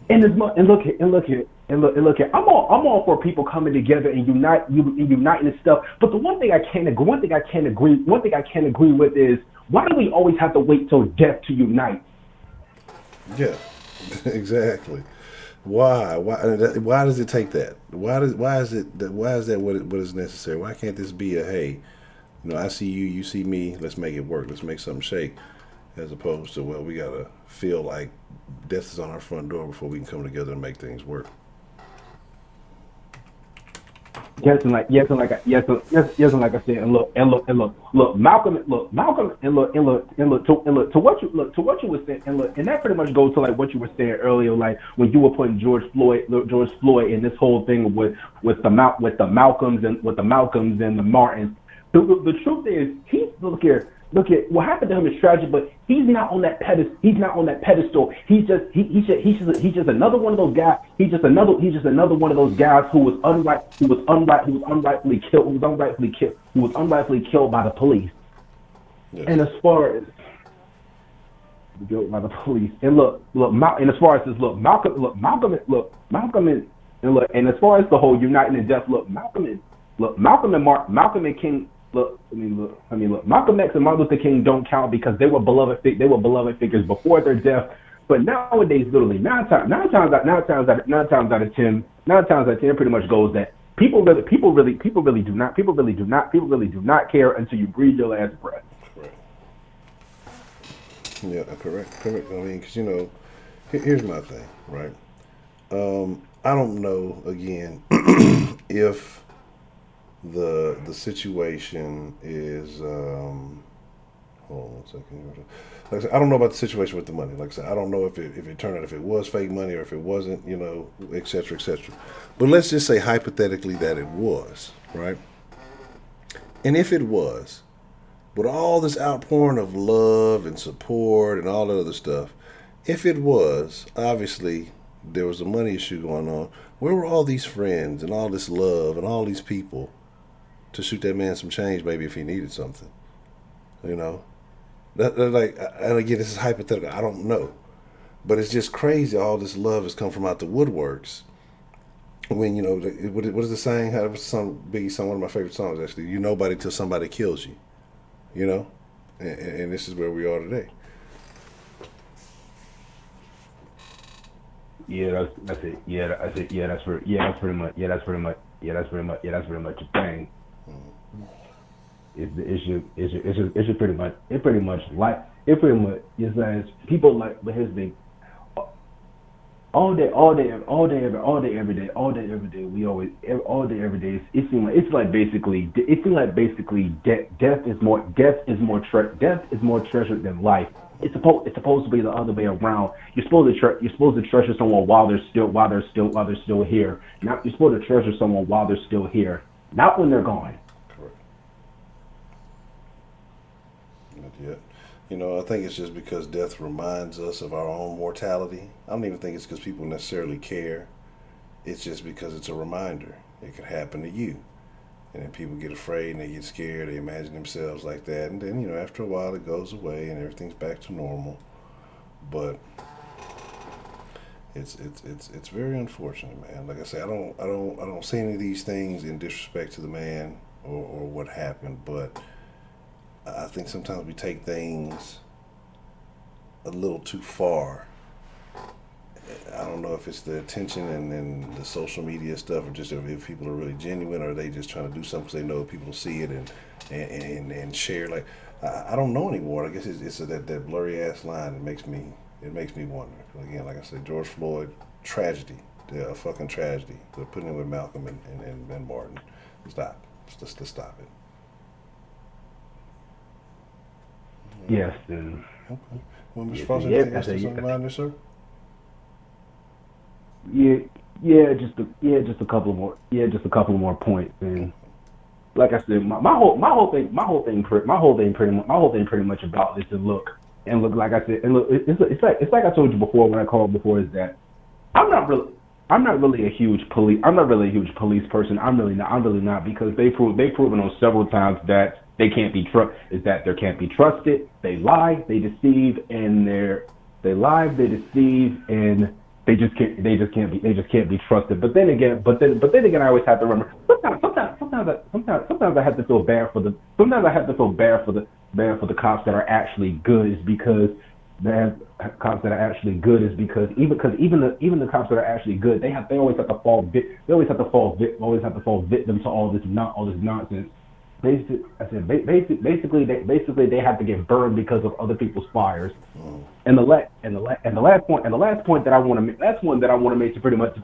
S3: And look here. I'm all for people coming together and uniting and stuff. But the one thing I can't agree with is, why do we always have to wait till death to unite?
S1: Yeah, exactly. Why does it take that? Why is that what is necessary? Why can't this be a, hey, I see you, you see me, let's make it work, let's make something shake, as opposed to, well, we gotta feel like death is on our front door before we can come together and make things work.
S3: Yes, and like I said, and look, Malcolm, to what you were saying, and that pretty much goes to like what you were saying earlier, like when you were putting George Floyd in this whole thing with the Malcolms and the Martins. The truth is, look here. What happened to him is tragic, but he's not on that pedestal. He's just another one of those guys. He's just another one of those guys who was unrightfully killed by the police. Yes. And as far as killed by the police, and Malcolm, and as far as the whole uniting and death, Malcolm and King. Malcolm X and Martin Luther King don't count because they were beloved figures before their death. But nowadays, literally, nine times out of ten, it pretty much goes that people really do not care until you breathe your last breath.
S1: Right. Yeah, correct. I mean, because here's my thing, right? I don't know again if the situation is hold on 1 second. Like I said, I don't know about the situation with the money. Like I said, I don't know if it turned out, if it was fake money or if it wasn't, et cetera, et cetera. But let's just say hypothetically that it was, right? And if it was, with all this outpouring of love and support and all that other stuff, if it was, obviously there was a money issue going on. Where were all these friends and all this love and all these people to shoot that man some change, maybe if he needed something, That like, and again, this is hypothetical. I don't know, but it's just crazy. All this love has come from out the woodworks, when what is the saying? How was some Biggie song? One of my favorite songs actually. You nobody till somebody kills you. You know, and this is where we are today.
S3: Yeah, that's it. Yeah, that's it. That's pretty much. That's pretty much a thing. It's just pretty much. It pretty much is people like, but his thing. All day, every day. We always, all day, every day. It's like basically, death is more treasured than life. It's supposed to be the other way around. You're supposed to treasure someone while they're still here. Not you're supposed to treasure someone while they're still here, not when they're gone.
S1: Correct. Not yet. I think it's just because death reminds us of our own mortality. I don't even think it's because people necessarily care. It's just because it's a reminder. It could happen to you. And then people get afraid and they get scared. They imagine themselves like that. And then, after a while it goes away and everything's back to normal. But it's very unfortunate, man. Like I say, I don't say any of these things in disrespect to the man or what happened, but I think sometimes we take things a little too far. I don't know if it's the attention and the social media stuff, or just if people are really genuine, or are they just trying to do something because they know people see it and share. Like I don't know anymore. I guess it's that blurry ass line. It makes me wonder. Again, like I said, George Floyd, tragedy, a fucking tragedy. They're putting it with Malcolm and Martin. Stop. Let's stop it.
S3: Yes, and
S1: okay. Well, Mr. Frost, anything else that's on your mind there, sir? Just a couple more points. And like I said, my whole thing pretty much about this and look, like I said, and look, it's like I told you before when I called before, is that I'm not really a huge police person. I'm really not, because they've proven on several times that they can't be trusted. They lie, they deceive, and they just can't be trusted. But then again, I always have to remember. Sometimes I have to feel bad for the cops that are actually good, is because even the cops that are actually good, they always have to fall victim to all this nonsense. Basically, they have to get burned because of other people's fires. And the last point that I want to make to pretty much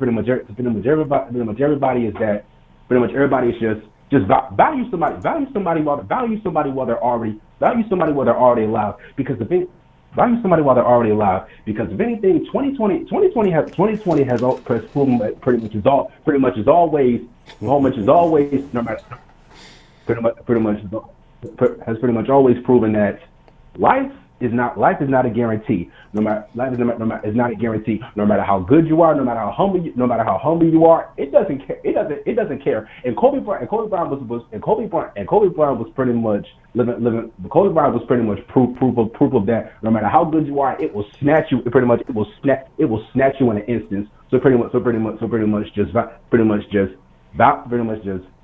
S1: everybody is that pretty much everybody is just value somebody while they're already alive, because value somebody while they're already alive, because if anything, 2020 has proven that pretty much is always no matter. Has pretty much always proven that life is not a guarantee. Life is not a guarantee. No matter how good you are, no matter how humble you are, it doesn't care. It doesn't care. And Kobe Bryant was pretty much living. Kobe Bryant was pretty much proof of that. No matter how good you are, it will snatch you. It will snatch you in an instance. So pretty much just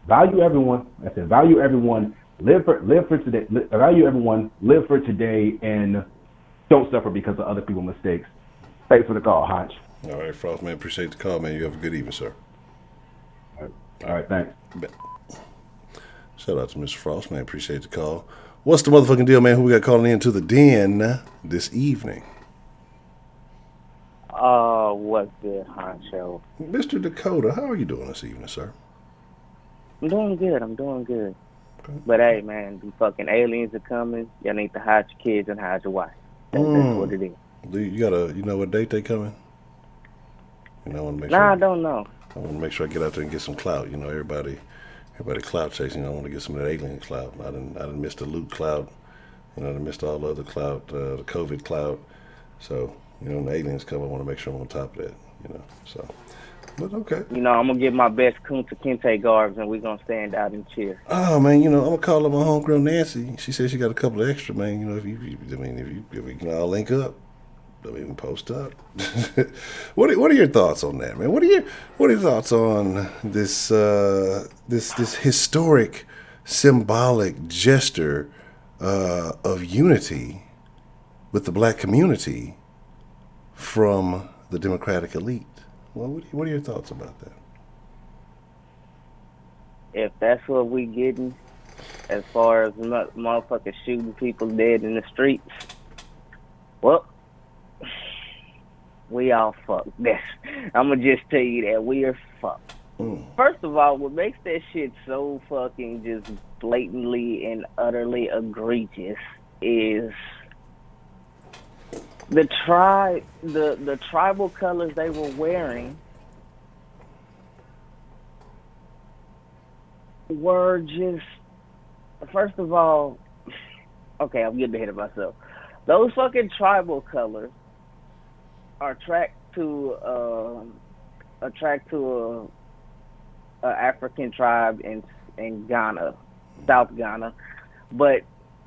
S1: value everyone. I said value everyone. Live for today. Value everyone. Live for today, and don't suffer because of other people's mistakes. Thanks for the call, Honch. All right, Frost, man. Appreciate the call, man. You have a good evening, sir.
S3: All right, thanks.
S1: Shout out to Mr. Frost, man. Appreciate the call. What's the motherfucking deal, man? Who we got calling into the den this evening?
S4: What's good, Honcho?
S1: Mr. Dakota, how are you doing this evening, sir?
S4: I'm doing good. Okay. But hey, man, the fucking aliens are coming. Y'all need to hide your kids and hide your wife. That's what it is.
S1: You know what date they coming? I want to make
S4: sure.
S1: I
S4: don't know.
S1: I want to make sure I get out there and get some clout. Everybody clout chasing. I want to get some of that alien clout. I didn't miss the loot clout. I done missed all the other clout, the COVID clout. So, when the aliens come, I want to make sure I'm on top of that. So. But okay.
S4: I'm gonna get my best Kunta Kinte garbs and we're gonna stand out and cheer.
S1: Oh man, I'm gonna call up my homegirl Nancy. She said she got a couple of extra, man. If we can all link up. Don't even post up. What are your thoughts on that, man? What are your thoughts on this this historic, symbolic gesture of unity with the black community from the Democratic elite? Well, what are your thoughts about that?
S4: If that's what we getting, as far as motherfuckers shooting people dead in the streets, well, we all fucked. I'm gonna just tell you that we are fucked. First of all, what makes that shit so fucking just blatantly and utterly egregious is the tribal colors they were wearing were just, first of all, okay, I'm getting ahead of myself. Those fucking tribal colors are attract to a African tribe in Ghana, South Ghana, but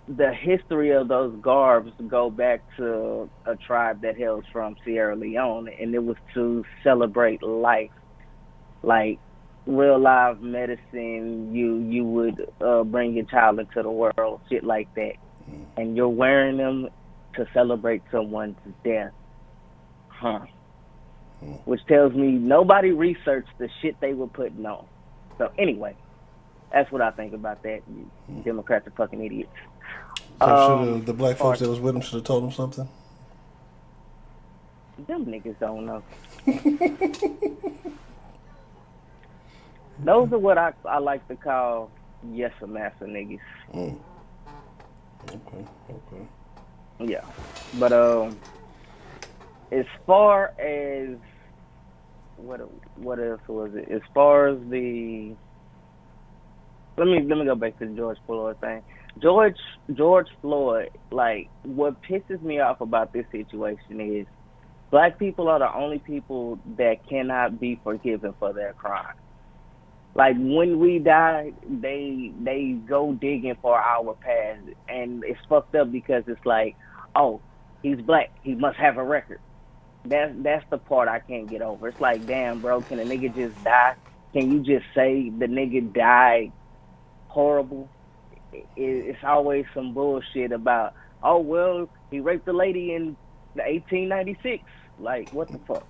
S4: the history of those garbs go back to a tribe that hails from Sierra Leone, and it was to celebrate life, like real live medicine. You would bring your child into the world, shit like that, and you're wearing them to celebrate someone's death, which tells me nobody researched the shit they were putting on. So anyway, that's what I think about that. Democrats are fucking idiots.
S1: So should the black folks that was with him should have told him something?
S4: Them niggas don't know. Those are what I like to call yes massa niggas.
S1: Okay.
S4: Yeah, but as far as what else was it? As far as the let me go back to the George Floyd thing. George Floyd, like, what pisses me off about this situation is black people are the only people that cannot be forgiven for their crime. Like, when we die, they go digging for our past, and it's fucked up because it's like, oh, he's black, he must have a record. That's the part I can't get over. It's like, damn, bro, can a nigga just die? Can you just say the nigga died horrible? It's always some bullshit about, oh, well, he raped a lady in 1896. Like, what the fuck?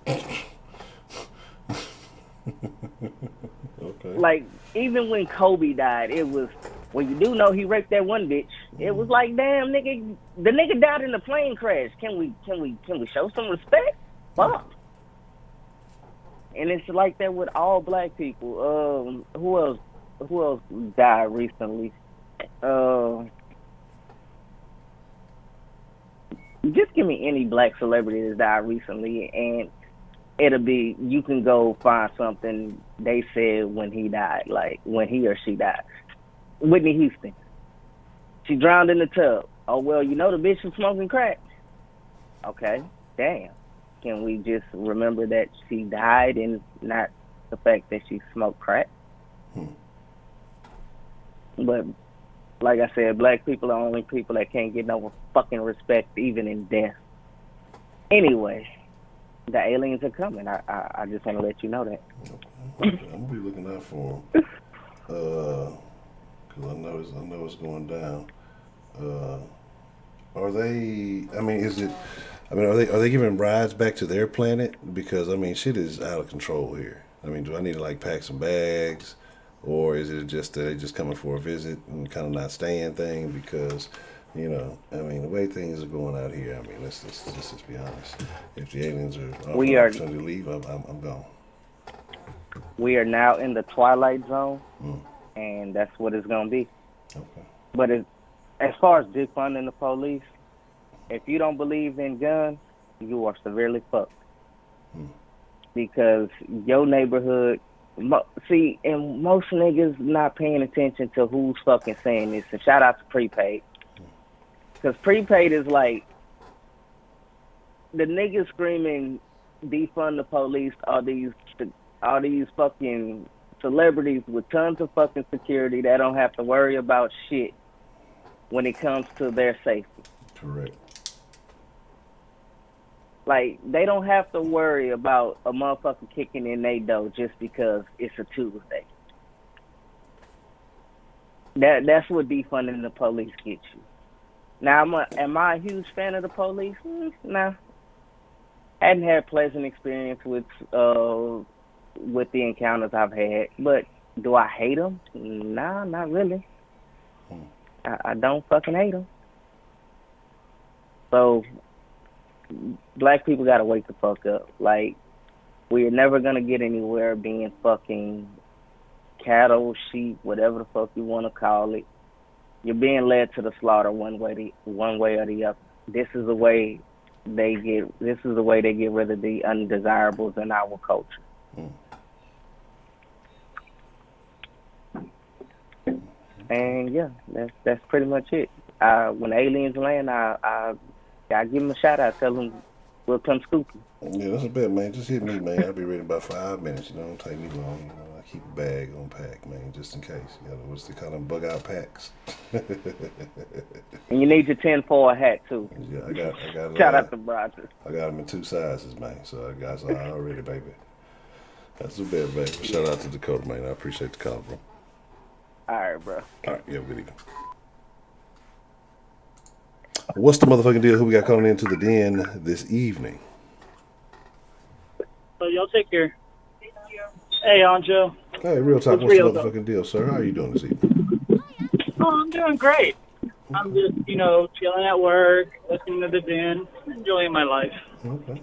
S1: Okay.
S4: Like, even when Kobe died, it was, well, you do know he raped that one bitch. It was like, damn, nigga, the nigga died in a plane crash. Can we show some respect? Fuck. And it's like that with all black people. Who else died recently? Just give me any black celebrity that died recently, and it'll be, you can go find something they said when he died, like when he or she died. Whitney Houston, she drowned in the tub. Oh, well, you know the bitch was smoking crack. Okay, damn. Can we just remember that she died and not the fact that she smoked crack? But like I said, black people are the only people that can't get no fucking respect, even in death. Anyway, the aliens are coming. I just want to let you know that.
S1: Okay. I'm gonna be looking out for them. Because I know it's going down. Are they? I mean, are they giving rides back to their planet? Because I mean, shit is out of control here. I mean, do I need to like pack some bags, or is it just that they just coming for a visit and kind of not staying thing? Because, you know, I mean, the way things are going out here, I mean, let's just be honest. If the aliens are opportunity to leave, I'm gone.
S4: We are now in the twilight zone, and that's what it's gonna be.
S1: Okay.
S4: But as far as defunding the police, if you don't believe in guns, you are severely fucked. Because your neighborhood, and most niggas not paying attention to who's fucking saying this. And shout out to prepaid. Because prepaid is like, the niggas screaming defund the police are these fucking celebrities with tons of fucking security that don't have to worry about shit when it comes to their safety.
S1: Correct.
S4: Like, they don't have to worry about a motherfucker kicking in their door just because it's a Tuesday. That's what defunding the police gets you. Now, am I a huge fan of the police? Nah. Hadn't had pleasant experience with the encounters I've had, but do I hate them? Nah, not really. I don't fucking hate them. So, black people gotta wake the fuck up. Like, we're never gonna get anywhere being fucking cattle, sheep, whatever the fuck you want to call it. You're being led to the slaughter one way or the other. This is the way they get rid of the undesirables in our culture. And yeah, that's pretty much it. When aliens land, I give them a shout out. Tell them we'll come scooping.
S1: Yeah, that's a bet, man. Just hit me, man. I'll be ready in about 5 minutes. Don't take me long. I keep a bag on pack, man, just in case. What's they call them, bug out packs?
S4: And you need your 10-4 hat too.
S1: Yeah, I got.
S4: Shout out to Roger.
S1: I got them in 2 sizes, man. So I got already, baby. That's a bet, baby. Shout out to Dakota, man. I appreciate the call, bro.
S4: All right, bro.
S1: All right, you have a good evening. What's the motherfucking deal? Who we got calling into the den this evening?
S5: So y'all take care. Hey, Honcho.
S1: Hey, real talk. What's the motherfucking deal, sir? How are you doing this evening?
S5: Oh, I'm doing great. I'm just, chilling at work, listening to the den, enjoying my life.
S1: Okay.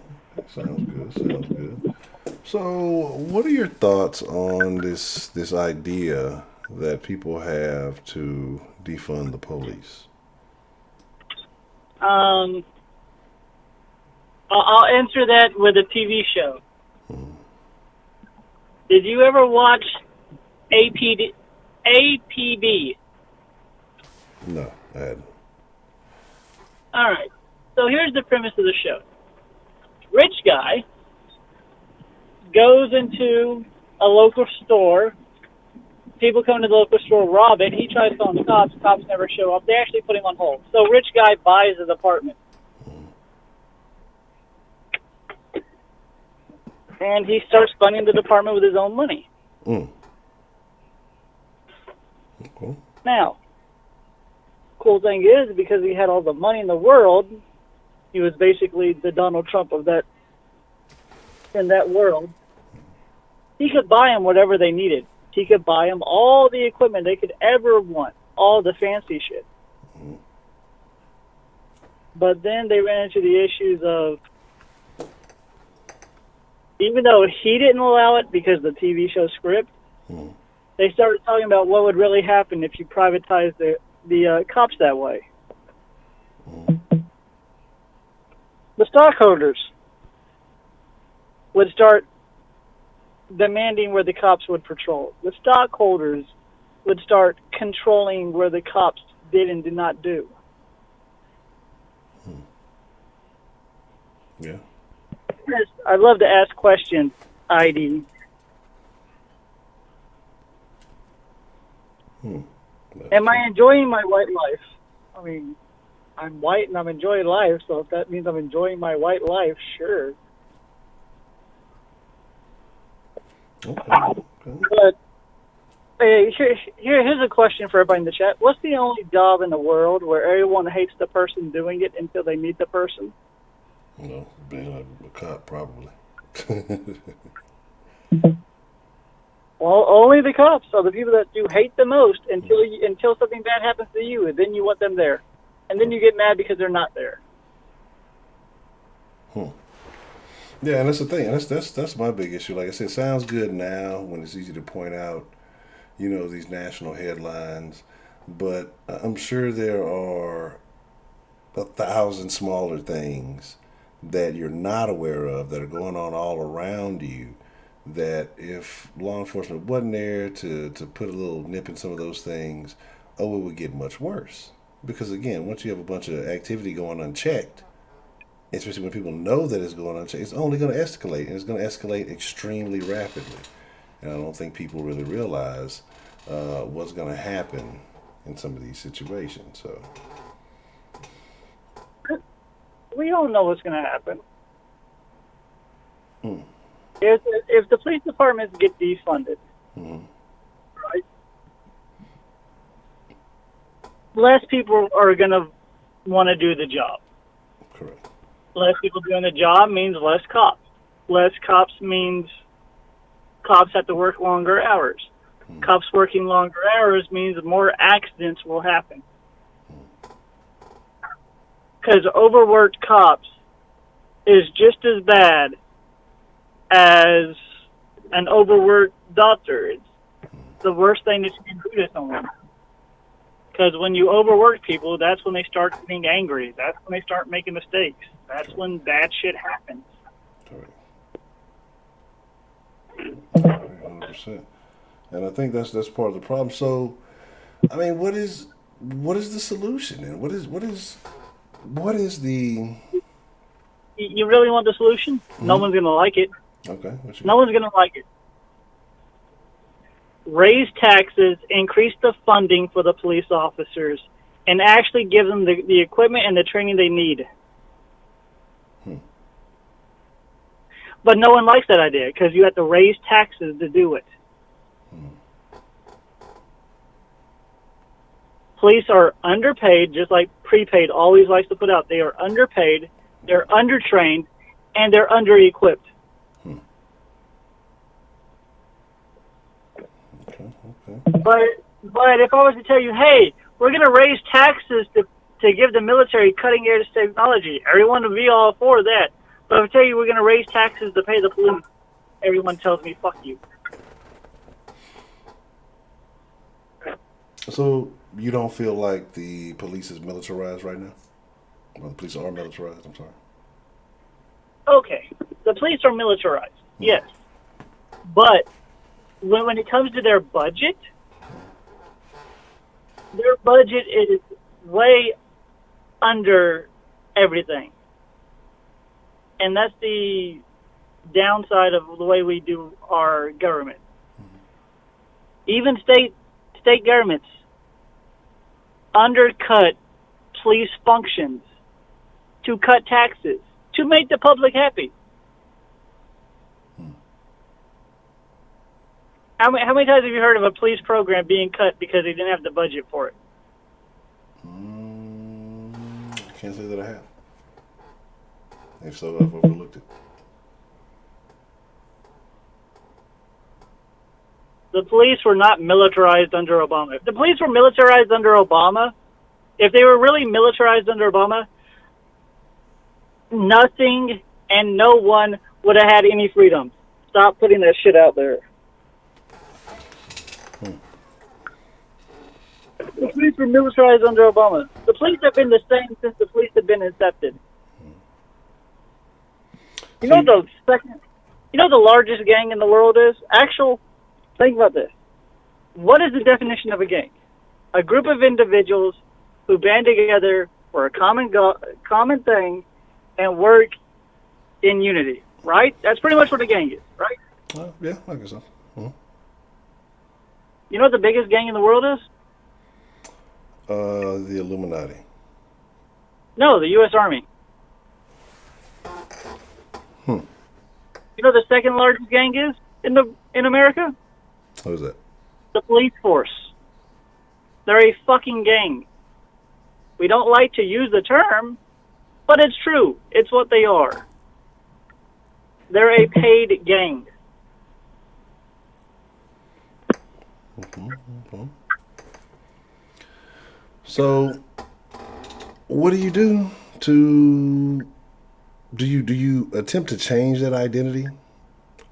S1: Sounds good. So, what are your thoughts on this idea that people have to defund the police?
S5: I'll answer that with a TV show. Did you ever watch APB?
S1: No, I hadn't.
S5: All right. So here's the premise of the show. Rich guy goes into a local store. People come to the local store, rob it. He tries calling the cops. Cops never show up. They actually put him on hold. So rich guy buys his apartment. And he starts funding the department with his own money.
S1: Okay.
S5: Now, cool thing is, because he had all the money in the world, he was basically the Donald Trump of that, in that world. He could buy them whatever they needed. He could buy them all the equipment they could ever want, all the fancy shit. But then they ran into the issues of, even though he didn't allow it because of the TV show script, they started talking about what would really happen if you privatized the cops that way. The stockholders would start demanding where the cops would patrol. The stockholders would start controlling where the cops did and did not do.
S1: Yeah.
S5: I love to ask questions, ID. Am I enjoying my white life? I mean, I'm white and I'm enjoying life, so if that means I'm enjoying my white life, sure.
S1: Okay.
S5: But hey, here's a question for everybody in the chat. What's the only job in the world where everyone hates the person doing it until they meet the person?
S1: Being a cop, probably.
S5: Well, only the cops are the people that you hate the most until something bad happens to you, and then you want them there, and then you get mad because they're not there.
S1: Yeah, and that's the thing. That's my big issue. Like I said, it sounds good now when it's easy to point out, these national headlines, but I'm sure there are 1,000 smaller things that you're not aware of that are going on all around you, that if law enforcement wasn't there to put a little nip in some of those things, it would get much worse. Because again, once you have a bunch of activity going unchecked, especially when people know that it's going unchecked, it's only going to escalate, and it's going to escalate extremely rapidly. And I don't think people really realize what's going to happen in some of these situations. So
S5: we all know what's going to happen. If the police departments get defunded,
S1: Mhm.
S5: right, less people are going to want to do the job.
S1: Correct.
S5: Less people doing the job means less cops. Less cops means cops have to work longer hours. Cops working longer hours means more accidents will happen. Because overworked cops is just as bad as an overworked doctor. It's the worst thing that you can do to someone. Because when you overwork people, that's when they start getting angry. That's when they start making mistakes. That's when bad shit happens.
S1: Correct. 100%. And I think that's part of the problem. So, I mean, what is the solution? And what is the?
S5: You really want the solution? No one's gonna like it.
S1: Okay.
S5: No one's gonna like it. Raise taxes, increase the funding for the police officers, and actually give them the equipment and the training they need. But no one likes that idea because you have to raise taxes to do it. Police are underpaid, just like prepaid always likes to put out. They are underpaid, they're undertrained, and they're under-equipped.
S1: Okay.
S5: But if I was to tell you, hey, we're going to raise taxes to give the military cutting-edge technology, everyone would be all for that. But if I tell you we're going to raise taxes to pay the police, everyone tells me, fuck you.
S1: So you don't feel like the police is militarized right now? Well, the police are militarized. I'm sorry.
S5: Okay, the police are militarized, yes. But when it comes to their budget is way under everything. And that's the downside of the way we do our government. Even state governments undercut police functions to cut taxes, to make the public happy. How many times have you heard of a police program being cut because they didn't have the budget for it?
S1: I can't say that I have. If so, I've overlooked it.
S5: The police were not militarized under Obama. If the police were militarized under Obama, if they were really militarized under Obama, nothing and no one would have had any freedom. Stop putting that shit out there. The police were militarized under Obama. The police have been the same since the police have been incepted. You know the largest gang in the world is? Think about this. What is the definition of a gang? A group of individuals who band together for a common thing and work in unity, right? That's pretty much what a gang is, right?
S1: Yeah, I guess so.
S5: You know what the biggest gang in the world is?
S1: The Illuminati.
S5: No, the U.S. Army. You know the second largest gang is in America?
S1: What is that?
S5: The police force. They're a fucking gang. We don't like to use the term, but it's true. It's what they are. They're a paid gang.
S1: So, what do you do to? Do you attempt to change that identity,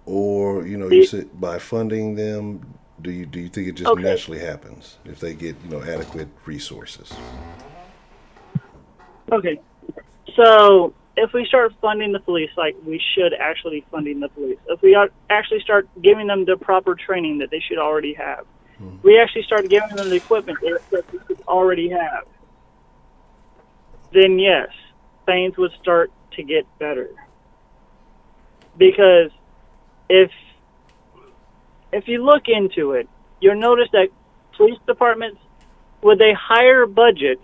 S1: or you sit by funding them? Do you think it just naturally happens if they get adequate resources?
S5: Okay, so if we start funding the police like we should actually funding the police, if we actually start giving them the proper training that they should already have, we actually start giving them the equipment that they should already have, then yes, things would start to get better. Because if you look into it, you'll notice that police departments with a higher budget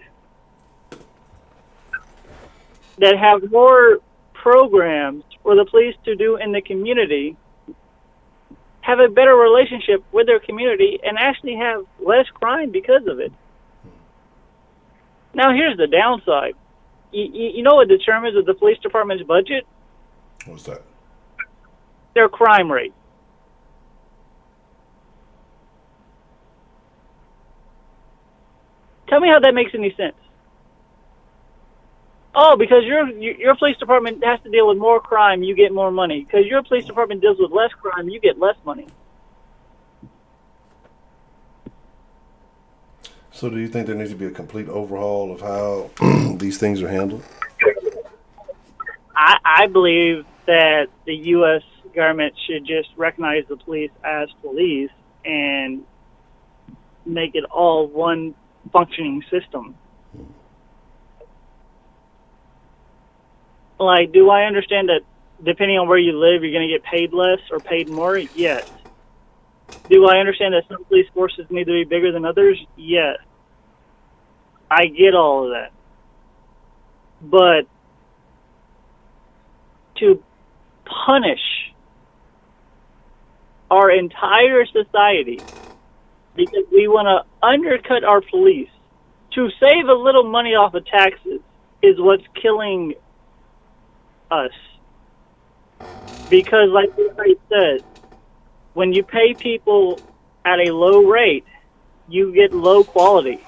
S5: that have more programs for the police to do in the community have a better relationship with their community and actually have less crime because of it. Now, here's the downside. You know what determines the police department's budget?
S1: What's that?
S5: Their crime rate. Tell me how that makes any sense. Oh, because your police department has to deal with more crime, you get more money. Because your police department deals with less crime, you get less money.
S1: So do you think there needs to be a complete overhaul of how these things are handled?
S5: I believe that the U.S. government should just recognize the police as police and make it all one functioning system. Like, do I understand that depending on where you live, you're going to get paid less or paid more? Yes. Do I understand that some police forces need to be bigger than others? Yes. I get all of that. But to punish our entire society because we want to undercut our police to save a little money off of taxes is what's killing us. Because like I said, when you pay people at a low rate, you get low quality.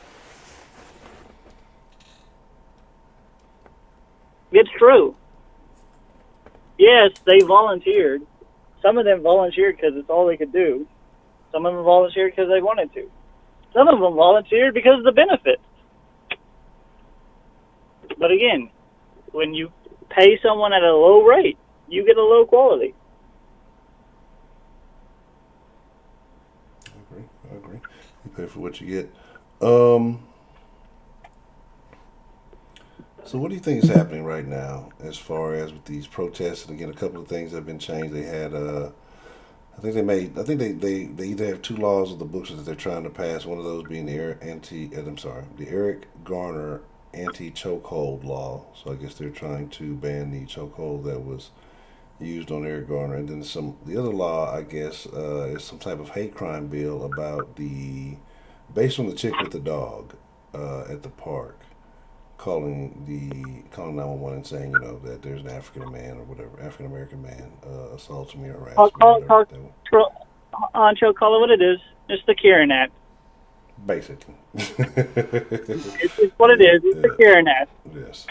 S5: It's true. Yes, they volunteered. Some of them volunteered because it's all they could do. Some of them volunteered because they wanted to. Some of them volunteered because of the benefits. But again, when you pay someone at a low rate, you get a low quality.
S1: I agree. You pay for what you get. So what do you think is happening right now as far as with these protests? And again, a couple of things have been changed. They had, I think they either have two laws of the books that they're trying to pass. One of those being the Eric Garner anti-chokehold law. So I guess they're trying to ban the chokehold that was used on Eric Garner. And then the other law, I guess, is some type of hate crime bill about based on the chick with the dog at the park. Calling 911 and saying, that there's an African American man assaulted me or harassed me.
S5: Honcho, call it what it is. It's the Karen Act.
S1: Basically.
S5: It's what it is. It's the Karen Act.
S1: Yes.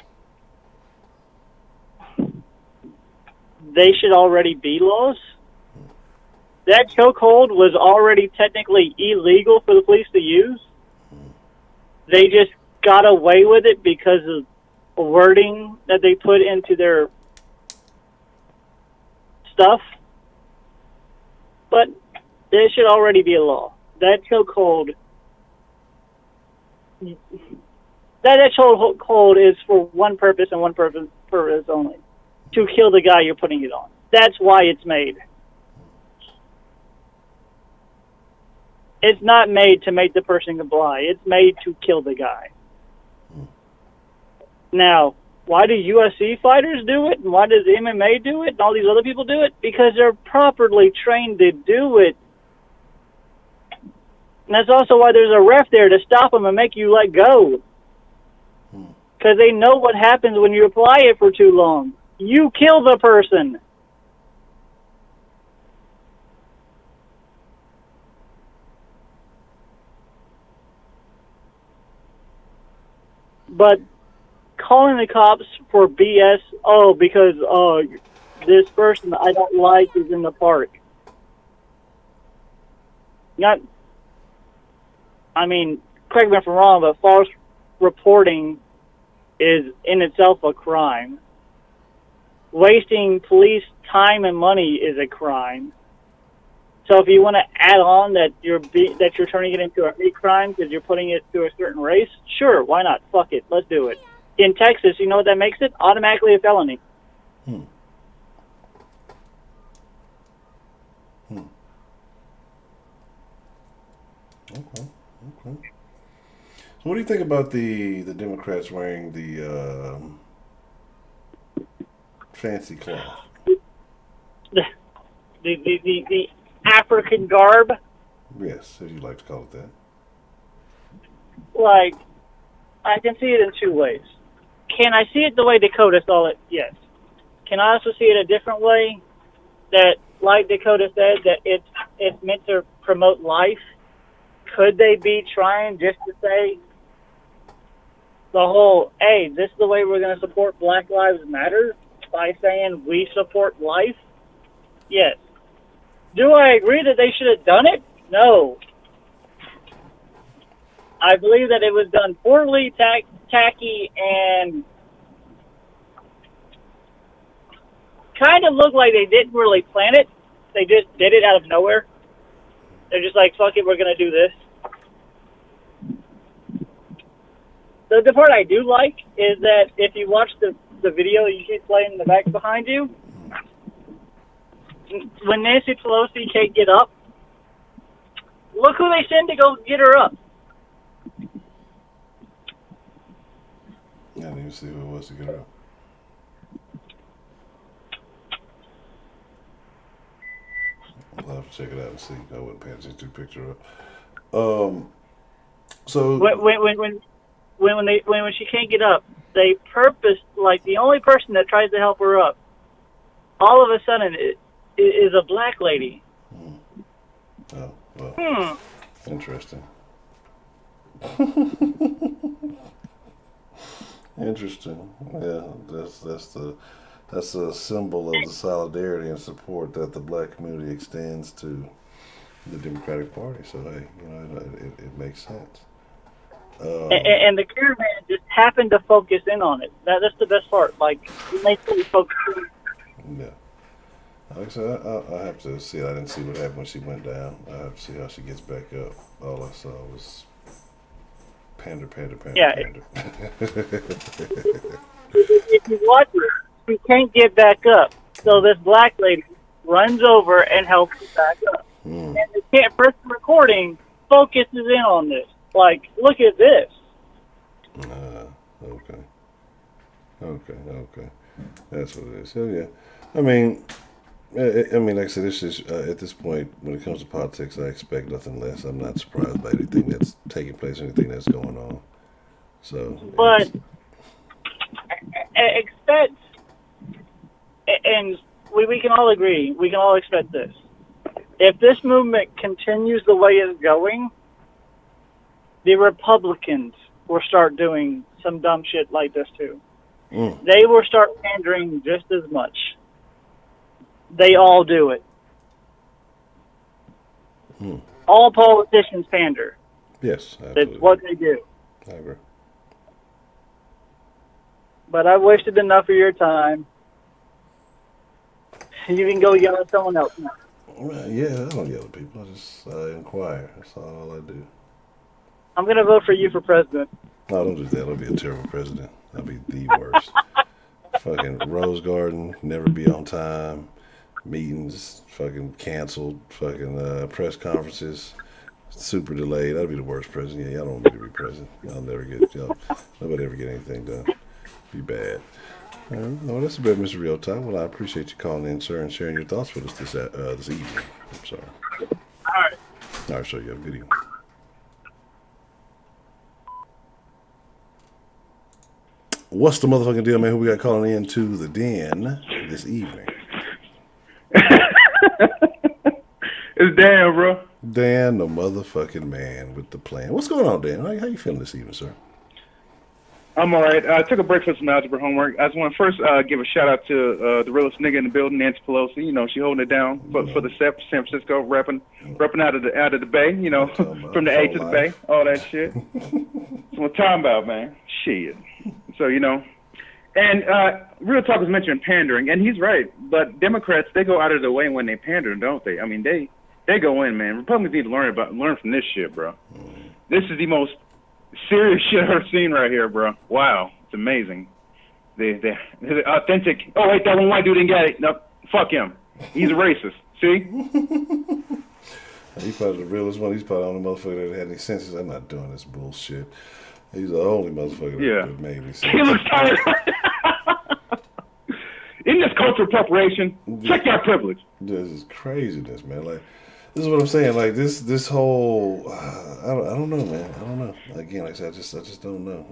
S5: They should already be laws. That chokehold was already technically illegal for the police to use. They just got away with it because of wording that they put into their stuff. But there should already be a law. That chokehold is for one purpose and one purpose only. To kill the guy you're putting it on. That's why it's made. It's not made to make the person comply. It's made to kill the guy. Now, why do UFC fighters do it, and why does MMA do it, and all these other people do it? Because they're properly trained to do it. And that's also why there's a ref there to stop them and make you let go. Because they know what happens when you apply it for too long. You kill the person. But calling the cops for BS, because this person I don't like is in the park. Correct me if I'm wrong, but false reporting is in itself a crime. Wasting police time and money is a crime. So if you want to add on that you're turning it into a hate crime because you're putting it to a certain race, sure, why not? Fuck it, let's do it. In Texas, you know what that makes it? Automatically a felony.
S1: Okay. So what do you think about the Democrats wearing the fancy cloth?
S5: The African garb.
S1: Yes, if you like to call it that.
S5: Like, I can see it in two ways. Can I see it the way Dakota saw it? Yes. Can I also see it a different way? That, like Dakota said, that it's meant to promote life. Could they be trying just to say the whole, hey, this is the way we're going to support Black Lives Matter by saying we support life? Yes. Do I agree that they should have done it? No. I believe that it was done poorly, tacky, and kind of looked like they didn't really plan it. They just did it out of nowhere. They're just like, fuck it, we're going to do this. So the part I do like is that if you watch the video you see playing in the back behind you, when Nancy Pelosi can't get up, look who they send to go get her up.
S1: I didn't even see who it was to get her up. I'll have to check it out and see. I wasn't paying attention to the picture up. So
S5: when she can't get up, they purpose, like, the only person that tries to help her up, all of a sudden is a black lady.
S1: Oh, well. Interesting. Interesting. Yeah, that's a symbol of the solidarity and support that the black community extends to the Democratic Party. So hey, it makes sense.
S5: And the cameraman just happened to focus in on it. That's the best part. Like, it makes me focus in.
S1: Yeah. Like I said, I have to see. I didn't see what happened when she went down. I have to see how she gets back up. All I saw was pander.
S5: Yeah.
S1: Pander.
S5: If you watch it, she can't get back up. So this black lady runs over and helps her back up. And the person recording focuses in on this. Like, look at this.
S1: Okay. That's what it is. So yeah, I mean, like I said, this is at this point when it comes to politics, I expect nothing less. I'm not surprised by anything that's taking place, anything that's going on. So,
S5: but expect, and we can all agree, we can all expect this. If this movement continues the way it's going, the Republicans will start doing some dumb shit like this too. They will start pandering just as much. They all do it. All politicians pander.
S1: Yes, absolutely.
S5: That's what they do.
S1: I agree.
S5: But I've wasted enough of your time. You can go yell at someone else now.
S1: Well, yeah, I don't yell at people. I just inquire. That's all I do.
S5: I'm going to vote for you for president.
S1: No, don't do that. I'll be a terrible president. I'll be the worst. Fucking Rose Garden, never be on time. Meetings, fucking canceled. Fucking press conferences, super delayed. That'd be the worst president. Yeah, y'all don't want me to be president. Nobody ever get anything done. Be bad. No, that's a bit, Mr. Real Time. Well, I appreciate you calling in, sir, and sharing your thoughts with us this evening. I'm sorry.
S5: All right.
S1: All right, so you have a good evening. What's the motherfucking deal, man? Who we got calling in to the den this evening?
S6: It's Dan, bro.
S1: Dan, the motherfucking man with the plan. What's going on, Dan? How you feeling this evening, sir?
S6: I'm all right. I took a break for some algebra homework. I just want to first give a shout out to the realest nigga in the building, Nancy Pelosi. You know, she holding it down for the San Francisco, repping out of the Bay. You know, from the A to the Bay, all that shit. That's what I'm talking about, man. Shit. So you know, and Real Talk was mentioning pandering, and he's right. But Democrats, they go out of their way when they pander, don't they? I mean, they go in, man. Republicans need to learn from this shit, bro. This is the most serious shit I've ever seen right here, bro. Wow, it's amazing. The authentic. Oh wait, that one white dude didn't get it. No, fuck him. He's a racist. See?
S1: He's probably the realest one. He's probably the only motherfucker that had any senses. I'm not doing this bullshit. He's the only motherfucker that made me sense.
S6: He looks tired. In this cultural preparation, check that privilege.
S1: This is craziness, man. Like, This is what I'm saying. Like this whole, I don't know, man. I don't know. Again, like I said, I just don't know.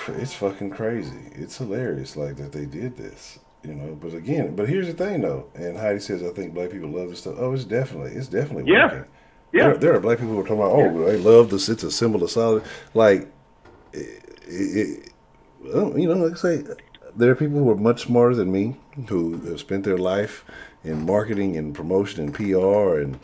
S1: It's fucking crazy. It's hilarious, like that they did this, you know. But here's the thing, though. And Heidi says, I think black people love this stuff. Oh, it's definitely working.
S6: Yeah.
S1: There are black people who are talking about, they love this. It's a symbol of solid. Like, you know, like I say, there are people who are much smarter than me who have spent their life in marketing and promotion and PR and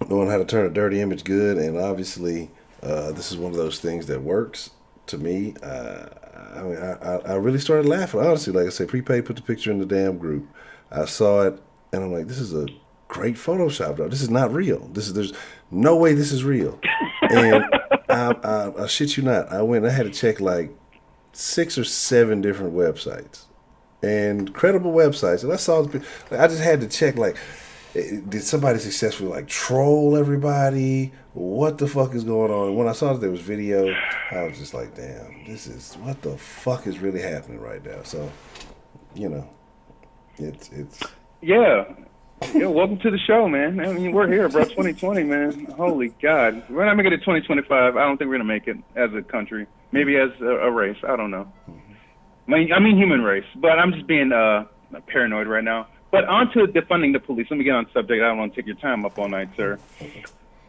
S1: knowing how to turn a dirty image good. And obviously, this is one of those things that works. To me, I really started laughing. Honestly, like I said, Prepaid put the picture in the damn group. I saw it, and I'm like, this is a great Photoshop job. This is not real. There's no way this is real. And I shit you not, I had to check like 6 or 7 different websites and credible websites, and I saw. I just had to check like, did somebody successfully like troll everybody? What the fuck is going on? And when I saw that there was video, I was just like, damn, what the fuck is really happening right now? So, you know, it's
S6: Yeah, welcome to the show, man. I mean, we're here, bro. 2020, man. Holy God. We're not making it 2025. I don't think we're going to make it as a country. Maybe as a race. I don't know. I mean human race. But I'm just being paranoid right now. But on to defunding the police. Let me get on the subject. I don't want to take your time up all night, sir.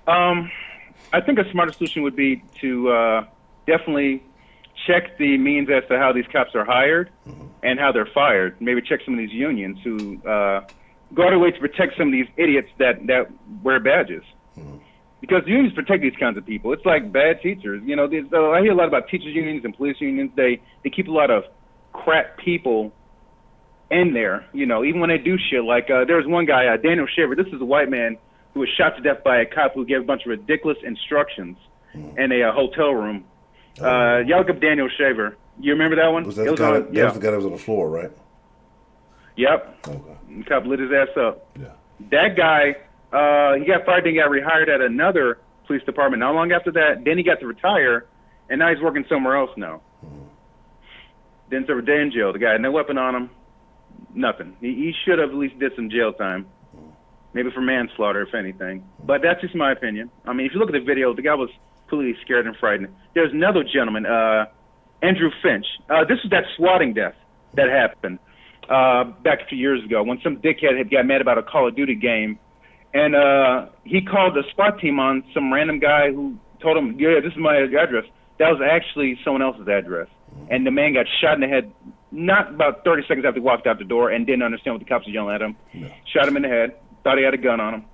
S6: I think a smarter solution would be to definitely check the means as to how these cops are hired and how they're fired. Maybe check some of these unions who go out of their way to protect some of these idiots that wear badges. Because the unions protect these kinds of people. It's like bad teachers. You know, I hear a lot about teachers unions and police unions. They keep a lot of crap people in there, you know, even when they do shit. Like there was one guy, Daniel Shaver. This is a white man who was shot to death by a cop who gave a bunch of ridiculous instructions in a hotel room. Y'all look up Daniel Shaver. You remember that one?
S1: Was that the guy that was on the floor, right?
S6: Yep.
S1: Okay.
S6: The cop lit his ass up.
S1: Yeah.
S6: That guy, he got fired and got rehired at another police department not long after that. Then he got to retire, and now he's working somewhere else now. Didn't serve a day in jail. The guy had no weapon on him. Nothing. He should have at least did some jail time. Maybe for manslaughter, if anything. But that's just my opinion. I mean, if you look at the video, the guy was completely scared and frightened. There's another gentleman, Andrew Finch. This is that swatting death that happened back a few years ago when some dickhead had got mad about a Call of Duty game. And he called the SWAT team on some random guy who told him, yeah, this is my address. That was actually someone else's address. And the man got shot in the head not about 30 seconds after he walked out the door and didn't understand what the cops were yelling at him. No. Shot him in the head. Thought he had a gun on him.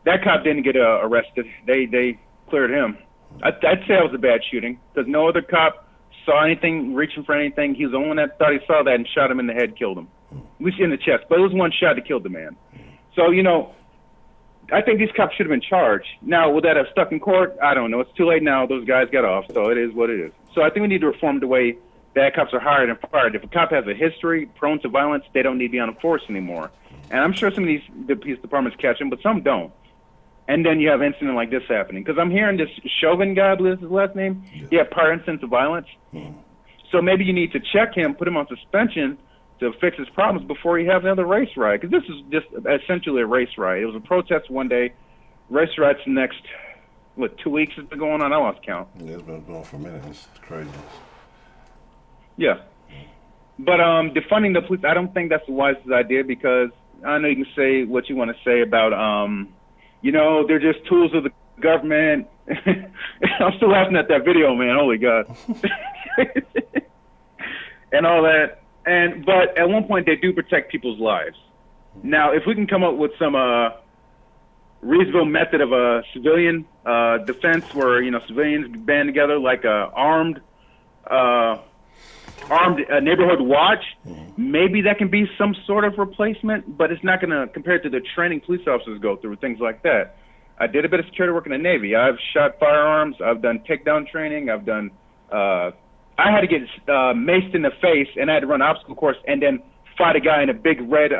S6: That cop didn't get arrested. They cleared him. I'd say that was a bad shooting because no other cop saw anything, reaching for anything. He was the only one that thought he saw that and shot him in the head, killed him. At least in the chest. But it was one shot that killed the man. So, you know, I think these cops should have been charged. Now, would that have stuck in court? I don't know. It's too late now. Those guys got off, so it is what it is. So I think we need to reform the way bad cops are hired and fired. If a cop has a history prone to violence, they don't need to be on the force anymore. And I'm sure some of the police departments catch them, but some don't. And then you have incident like this happening. Because I'm hearing this Chauvin guy, I believe is his last name. Yeah. He had prior incidents of violence. So maybe you need to check him, put him on suspension to fix his problems before you have another race riot. Because this is just essentially a race riot. It was a protest one day. Race riot's the next, 2 weeks has been going on? I lost count.
S1: Yeah, it's been going on for a minute. It's crazy.
S6: Yeah. But defunding the police, I don't think that's the wisest idea because I know you can say what you want to say about, they're just tools of the government. I'm still laughing at that video, man. Holy God. And all that. But at one point, they do protect people's lives. Now, if we can come up with some reasonable method of a civilian defense where, civilians band together like a armed neighborhood watch, maybe that can be some sort of replacement, but it's not going to compare to the training police officers go through, things like that. I did a bit of security work in the Navy. I've shot firearms. I've done takedown training. I've done I had to get maced in the face, and I had to run an obstacle course and then fight a guy in a big red,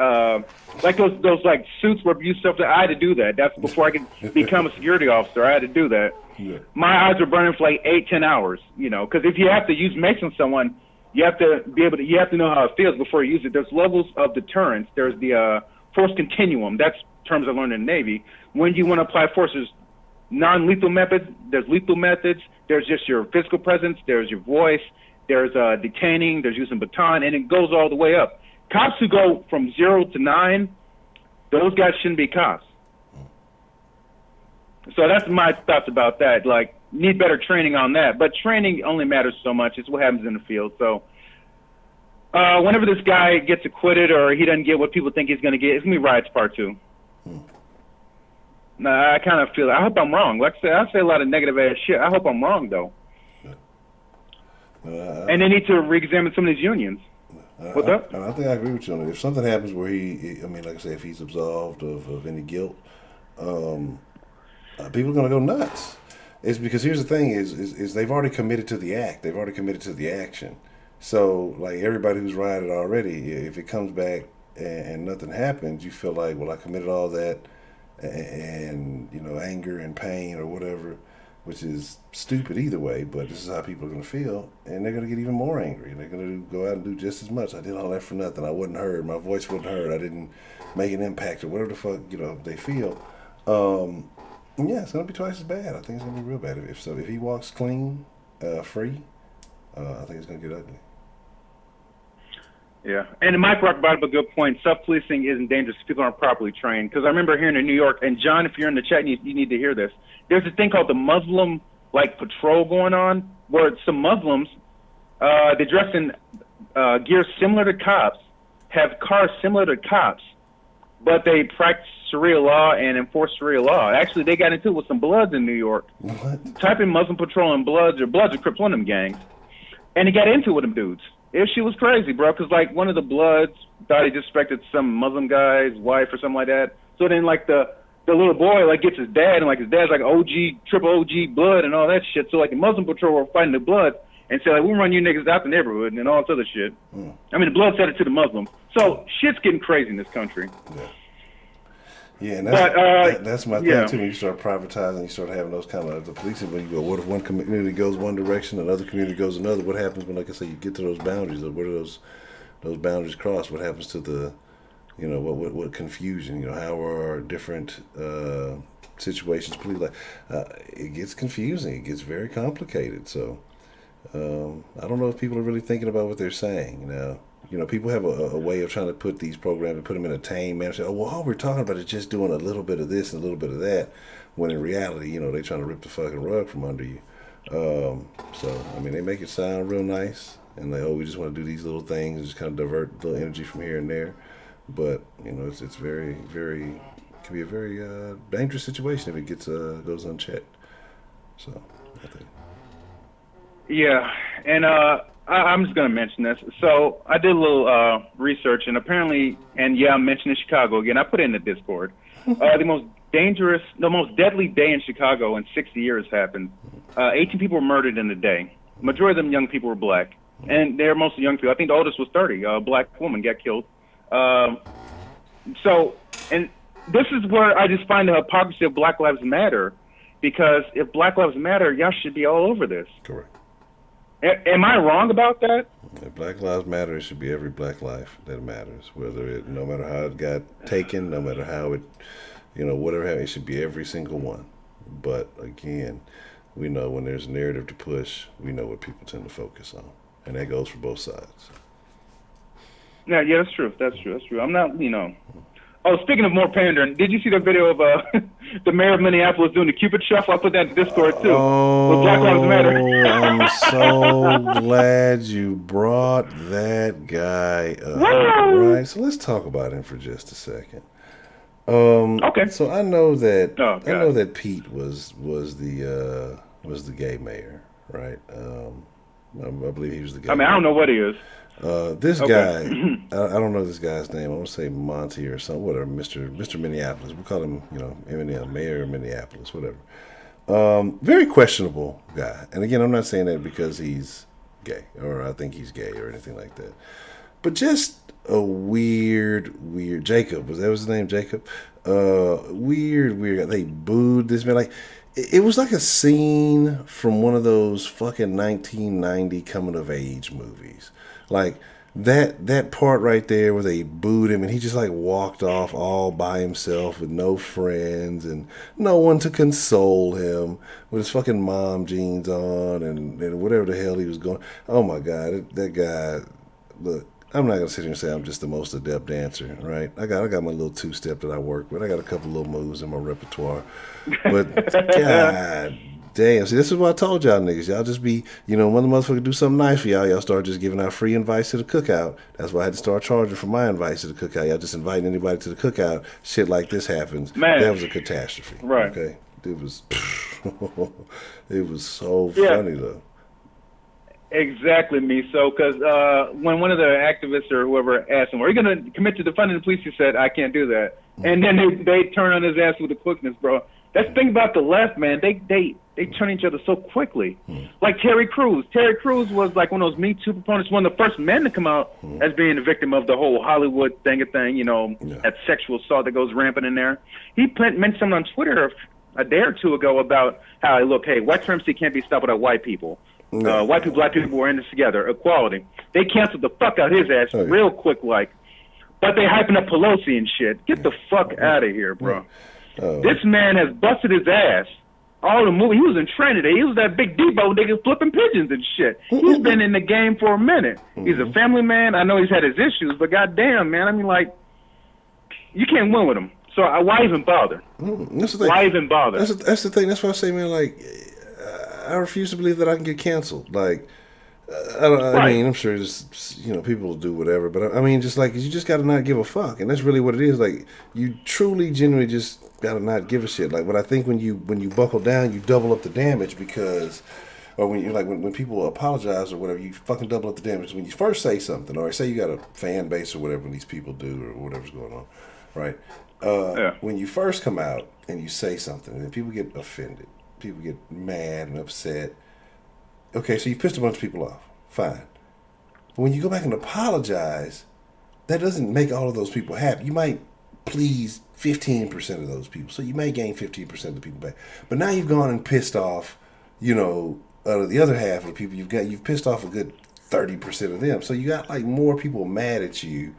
S6: like those like suits where you stuff. I had to do that. That's before I could become a security officer. I had to do that. Yeah. My eyes were burning for like 8-10 hours, because if you have to use mace on someone, you have to know how it feels before you use it. There's levels of deterrence. There's the force continuum. That's terms I learned in the Navy. When you want to apply force, there's non-lethal methods, there's lethal methods, there's just your physical presence, there's your voice, there's detaining, there's using baton, and it goes all the way up. Cops who go from 0 to 9, those guys shouldn't be cops. So that's my thoughts about that. Like, need better training on that. But training only matters so much. It's what happens in the field. So whenever this guy gets acquitted or he doesn't get what people think he's going to get, it's going to be riots part 2. Nah, I kind of feel. I hope I'm wrong. Like I say a lot of negative ass shit. I hope I'm wrong though. And they need to re-examine some of these unions. What's up?
S1: I think I agree with you on it. If something happens where like I say, if he's absolved of any guilt, people are going to go nuts. It's because here's the thing: is they've already committed to the act. They've already committed to the action. So like everybody who's rioted already, if it comes back and nothing happens, you feel like, well, I committed all that. And anger and pain or whatever, which is stupid either way, but this is how people are going to feel, and they're going to get even more angry. They're going to go out and do just as much. I did all that for nothing. I wasn't heard. My voice wasn't heard. I didn't make an impact or whatever the fuck they feel. Yeah, it's going to be twice as bad. I think it's going to be real bad. If he walks clean, free, I think it's going to get ugly.
S6: Yeah, and Mike Rock brought up a good point. Self-policing isn't dangerous if people aren't properly trained. Because I remember hearing in New York, and John, if you're in the chat, you need to hear this. There's a thing called the Muslim patrol going on, where some Muslims, they dress in gear similar to cops, have cars similar to cops, but they practice Sharia law and enforce Sharia law. Actually, they got into it with some Bloods in New York.
S1: What?
S6: Type in Muslim patrol and Bloods are Crips, one of them gangs, and they got into it with them dudes. She was crazy, bro, because, one of the Bloods thought he disrespected some Muslim guy's wife or something like that. So then, the little boy, gets his dad, and, his dad's, triple OG Blood and all that shit. So, the Muslim patrol were fighting the Blood and said, we run you niggas out the neighborhood and all this other shit. I mean, the Blood said it to the Muslims. So, shit's getting crazy in this country.
S1: Yeah, and that's my thing, too. When you start privatizing, you start having those kind of the policing, when you go, what if one community goes one direction, another community goes another? What happens when, like I say, you get to those boundaries? Or what are those boundaries crossed? What happens to the, what confusion? How are different situations policed? It gets confusing. It gets very complicated. So I don't know if people are really thinking about what they're saying, people have a way of trying to put these programs and put them in a tame manner. Say, all we're talking about is just doing a little bit of this and a little bit of that, when in reality, they're trying to rip the fucking rug from under you. They make it sound real nice, and we just want to do these little things and just kind of divert a little energy from here and there. But, it's very, very, can be a very dangerous situation if it goes unchecked. So, I think.
S6: Yeah, and I'm just going to mention this. So I did a little research, and apparently, I'm mentioning Chicago again. I put it in the Discord. The most deadly day in Chicago in 60 years happened. 18 people were murdered in a day. Majority of them young people were black, and they're mostly young people. I think the oldest was 30. A black woman got killed. And this is where I just find the hypocrisy of Black Lives Matter, because if Black Lives Matter, y'all should be all over this.
S1: Correct.
S6: Am I wrong about that?
S1: If Black Lives Matter, it should be every black life that matters. No matter how it got taken, no matter how it, whatever happened, it should be every single one. But again, we know when there's a narrative to push, we know what people tend to focus on, and that goes for both sides.
S6: Yeah, that's true. I'm not, Oh, speaking of more pandering, did you see the video of the mayor of Minneapolis doing the Cupid shuffle? I put that in Discord too. With Black Lives Matter.
S1: I'm so glad you brought that guy up.
S6: Woo!
S1: Right, so let's talk about him for just a second. Okay. So I know that Pete was the gay mayor, right? I believe he was the gay.
S6: I don't know what he is.
S1: This guy, I don't know this guy's name. I want to say Monty or something, whatever. Mr. Minneapolis. We'll call him, Mayor of Minneapolis, whatever. Very questionable guy. And again, I'm not saying that because he's gay or I think he's gay or anything like that. But just a weird Jacob. Was that his name, Jacob? Weird guy. They booed this man. It was like a scene from one of those fucking 1990 coming of age movies. that part right there where they booed him and he just like walked off all by himself with no friends and no one to console him with his fucking mom jeans on and whatever the hell he was going. Oh my God, that guy. Look, I'm not gonna sit here and say I'm just the most adept dancer, right? I got my little two-step that I work with. I got a couple little moves in my repertoire, but God damn. See, this is what I told y'all niggas. Y'all just be, when the motherfucker do something nice for y'all start just giving out free invites to the cookout. That's why I had to start charging for my invites to the cookout. Y'all just inviting anybody to the cookout. Shit like this happens.
S6: Man.
S1: That was a catastrophe.
S6: Right.
S1: Okay. It was, it was so funny though.
S6: Exactly, me. So, because when one of the activists or whoever asked him, "Are you going to commit to defunding the police?" he said, "I can't do that." And then they turn on his ass with the quickness, bro. That's the thing about the left, man. They turn each other so quickly. Like Terry Crews. Terry Crews was like one of those Me Too proponents, one of the first men to come out as being a victim of the whole Hollywood thing, that sexual assault that goes rampant in there. He mentioned something on Twitter a day or two ago about how, look, hey, white supremacy can't be stopped without white people. White people, black people were in this together. Equality. They canceled the fuck out his ass real quick, like. But they hyping up Pelosi and shit. Get the fuck out of here, bro. This man has busted his ass. All the movie. He was in training today. He was that Big Debo nigga flipping pigeons and shit. He's been in the game for a minute. He's a family man. I know he's had his issues, but goddamn, man. I mean, like, you can't win with him. So why even bother? Why even bother?
S1: That's the thing. That's why I say, man, like, I refuse to believe that I can get canceled. Like, I mean, I'm sure just, people will do whatever, but I mean, just like, you just got to not give a fuck. And that's really what it is. Like, you truly, genuinely just got to not give a shit. Like, but I think when you buckle down, you double up the damage because, or when you like, when people apologize or whatever, you fucking double up the damage. When you first say something, or say you got a fan base or whatever these people do or whatever's going on, right? When you first come out and you say something, and then people get offended. People get mad and upset. Okay, so you pissed a bunch of people off. Fine. But when you go back and apologize, that doesn't make all of those people happy. You might please 15% of those people. So you may gain 15% of the people back. But now you've gone and pissed off, out of the other half of the people you've pissed off a good 30% of them. So you got like more people mad at you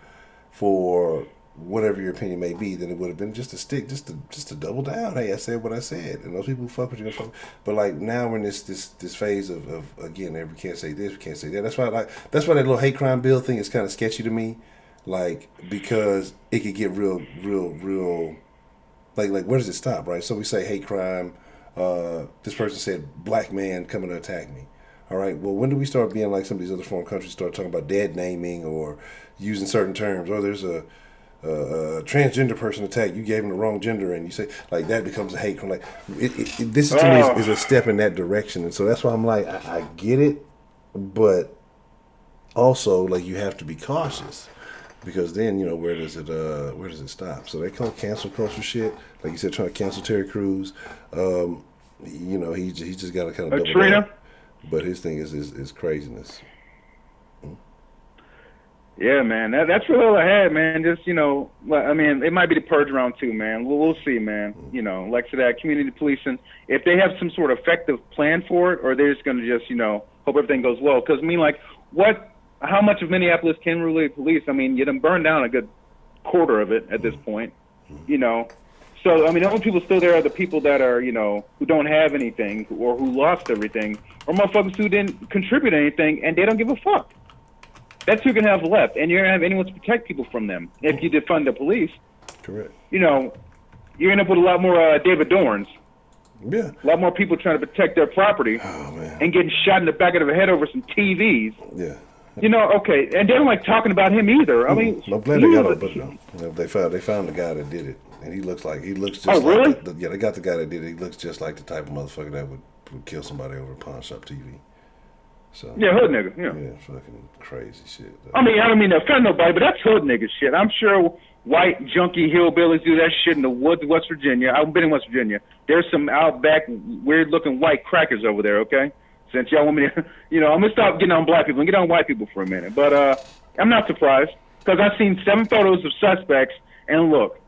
S1: for whatever your opinion may be, than it would have been just to double down. Hey, I said what I said, and those people who fuck with you, but like now we're in this phase of again, we can't say this, we can't say that. That's why that little hate crime bill thing is kind of sketchy to me, like, because it could get real, like where does it stop, right? So we say hate crime. This person said black man coming to attack me. All right. Well, when do we start being like some of these other foreign countries start talking about dead naming or using certain terms? Or there's a transgender person attack, you gave him the wrong gender, and you say like that becomes a hate crime. Like this to me is a step in that direction, and so that's why I'm like I get it, but also like you have to be cautious because then where does it stop? So they call cancel culture shit, like you said, trying to cancel Terry Crews. He just got to kind of double down. But his thing is craziness.
S6: Yeah, man, that's really all I had, man. Just, I mean, it might be the purge round too, man. We'll see, man. Like I said, that community policing, if they have some sort of effective plan for it, or they're just going to just, hope everything goes well. Because, I mean, like, how much of Minneapolis can really police? I mean, you done burned down a good quarter of it at this point, So, I mean, the only people still there are the people that are, who don't have anything or who lost everything, or motherfuckers who didn't contribute anything and they don't give a fuck. That's who you're going to have left, and you're going to have anyone to protect people from them. If you defund the police,
S1: correct.
S6: You're going to end up with a lot more David Dorns.
S1: Yeah.
S6: A lot more people trying to protect their property and getting shot in the back of the head over some TVs.
S1: Yeah.
S6: Okay, and they don't like talking about him either. I mean,
S1: I'm glad they got it, but they found the guy that did it, and he looks just like
S6: really?
S1: They got the guy that did it. He looks just like the type of motherfucker that would kill somebody over a pawn shop TV. So,
S6: yeah, hood nigga. Yeah,
S1: fucking crazy shit.
S6: I mean, I don't mean to offend nobody, but that's hood nigga shit. I'm sure white junkie hillbillies do that shit in the woods of West Virginia. I've been in West Virginia. There's some outback, weird-looking white crackers over there. Okay, since y'all want me to, I'm gonna stop getting on black people and get on white people for a minute. But I'm not surprised because I've seen 7 photos of suspects, and look,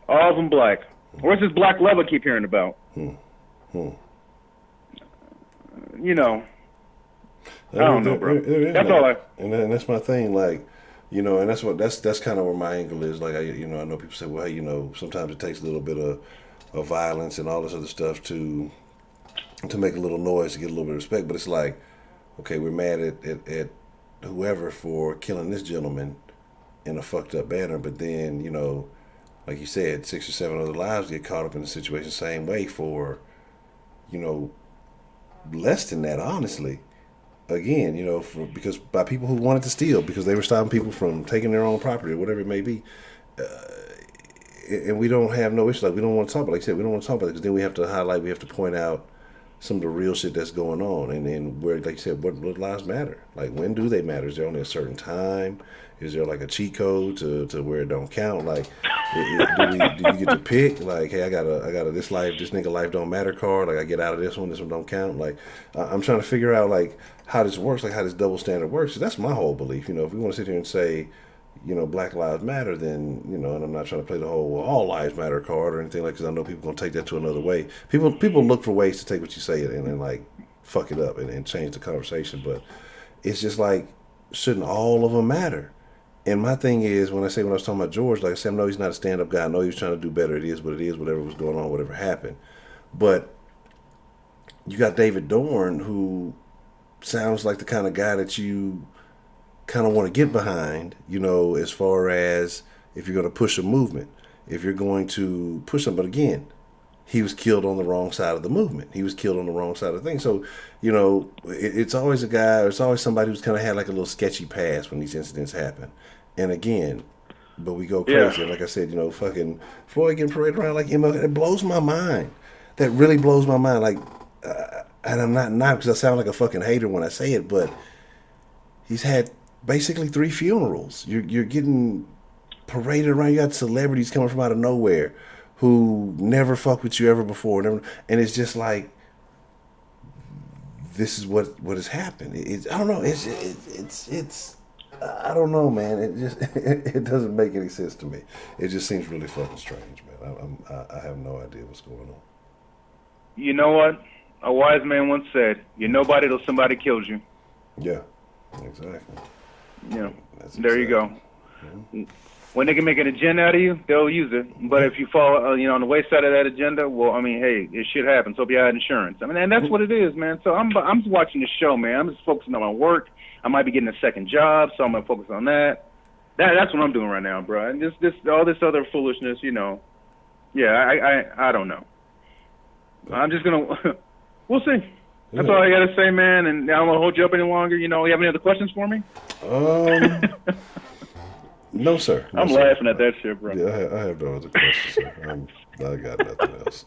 S6: all of them black. Where's this black love I keep hearing about? I don't know, bro. That's all I.
S1: And that's my thing. Like, you know, and that's kind of where my angle is. Like, I know people say, well, hey, you know, sometimes it takes a little bit of violence and all this other stuff to make a little noise to get a little bit of respect. But it's like, okay, we're mad at whoever for killing this gentleman in a fucked up manner, but then, you know, like you said, 6 or 7 other lives get caught up in the situation the same way for, you know, less than that, honestly. Again, you know, because by people who wanted to steal, because they were stopping people from taking their own property or whatever it may be. And we don't have no issue. Like, we don't want to talk about it. Like I said, we don't want to talk about it because then we have to highlight, we have to point out some of the real shit that's going on. And then where, like you said, what lives matter? Like, when do they matter? Is there only a certain time? Is there like a cheat code to where it don't count? Like, do you get to pick? Like, hey, I got a this nigga life don't matter card. Like, I get out of this one don't count. Like, I'm trying to figure out like how this works, like how this double standard works. 'Cause that's my whole belief. You know, if we want to sit here and say, you know, Black Lives Matter, then, you know, and I'm not trying to play the whole all lives matter card or anything like, because I know people gonna take that to another way. People look for ways to take what you say and then like fuck it up and change the conversation. But it's just like, shouldn't all of them matter? And my thing is, when I was talking about George, like I said, I know he's not a stand-up guy. I know he was trying to do better. It is what it is, whatever was going on, whatever happened. But you got David Dorn, who sounds like the kind of guy that you kind of want to get behind, you know, as far as if you're going to push a movement, if you're going to push them. But again, he was killed on the wrong side of the movement. He was killed on the wrong side of the thing. So, you know, it's always a guy, or it's always somebody who's kind of had like a little sketchy past when these incidents happen. And again, but we go crazy. Yeah. Like I said, you know, fucking Floyd getting paraded around like ML, it blows my mind. That really blows my mind. Like, and I'm not because I sound like a fucking hater when I say it, but he's had basically 3 funerals. You're getting paraded around. You got celebrities coming from out of nowhere who never fucked with you ever before, and it's just like, this is what has happened. I don't know. It's I don't know, man. It just it doesn't make any sense to me. It just seems really fucking strange, man. I have no idea what's going on.
S6: You know what? A wise man once said, "You're nobody till somebody kills you."
S1: Yeah, exactly.
S6: Yeah, there you go. Mm-hmm. When they can make an agenda out of you, they'll use it. But if you fall, you know, on the wayside of that agenda, well, I mean, hey, it should happen. So be out insurance. I mean, and that's what it is, man. So I'm just watching the show, man. I'm just focusing on my work. I might be getting a second job, so I'm gonna focus on that. That's what I'm doing right now, bro. And this all this other foolishness, you know. Yeah, I don't know. I'm just gonna. We'll see. That's all I gotta say, man. And I don't want to hold you up any longer. You know, you have any other questions for me?
S1: No, sir. No,
S6: I'm
S1: sir.
S6: laughing at that shit, bro.
S1: Yeah, I have no other questions, sir. I got nothing else.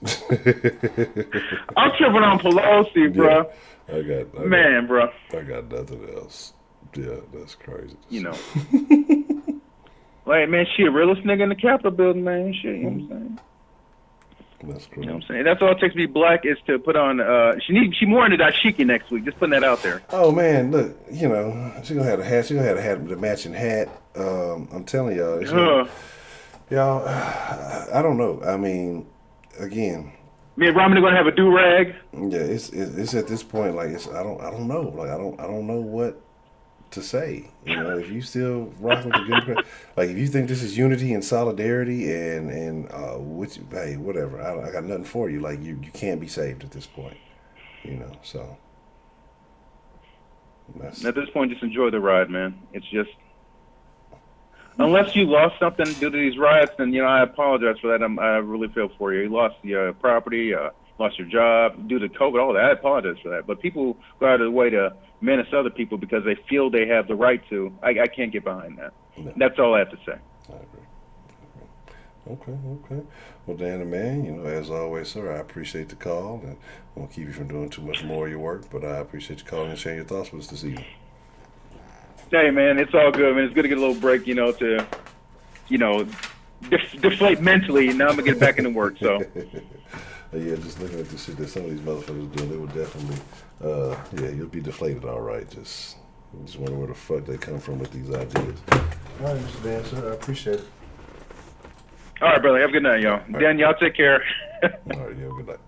S6: I'm tripping on Pelosi, bro.
S1: I got
S6: bro.
S1: I got nothing else. Yeah, that's crazy.
S6: You know. Like, man, she a realest nigga in the Capitol building, man. Shit, you know what I'm saying?
S1: That's crazy.
S6: You know what I'm saying? That's all it takes to be black is to put on, she more into dashiki next week. Just putting that out there.
S1: Oh, man, look, you know, she's going to have a hat. She's going to have a hat with a matching hat. I'm telling y'all. Y'all, I don't know. I mean, again.
S6: Me and Romney gonna have a do-rag.
S1: Yeah, it's at this point, like, I don't know. Like, I don't know what to say. You know, if you still rocking with the Democrats, like, if you think this is unity and solidarity and which, hey, whatever, I got nothing for you. Like, you can't be saved at this point. You know, so.
S6: At this point, just enjoy the ride, man. It's just, unless you lost something due to these riots, then, you know, I apologize for that. I really feel for you. You lost your property, lost your job due to COVID, all that. I apologize for that. But people go out of the way to menace other people because they feel they have the right to. I can't get behind that. No. That's all I have to say.
S1: I agree. Okay. Well, Dan, man, you know, as always, sir, I appreciate the call, and I won't keep you from doing too much more of your work, but I appreciate you calling and sharing your thoughts with us this evening.
S6: Hey, man, it's all good, man. It's good to get a little break, you know, to, you know, deflate mentally. Now I'm going to get back into work, so.
S1: Yeah, just looking at the shit that some of these motherfuckers do, they will definitely, you'll be deflated, all right. Just wonder where the fuck they come from with these ideas. All right, Mr. Dan, sir, I appreciate it.
S6: All right, brother. Have a good night, y'all. Dan, y'all take care.
S1: All right, you have a good night.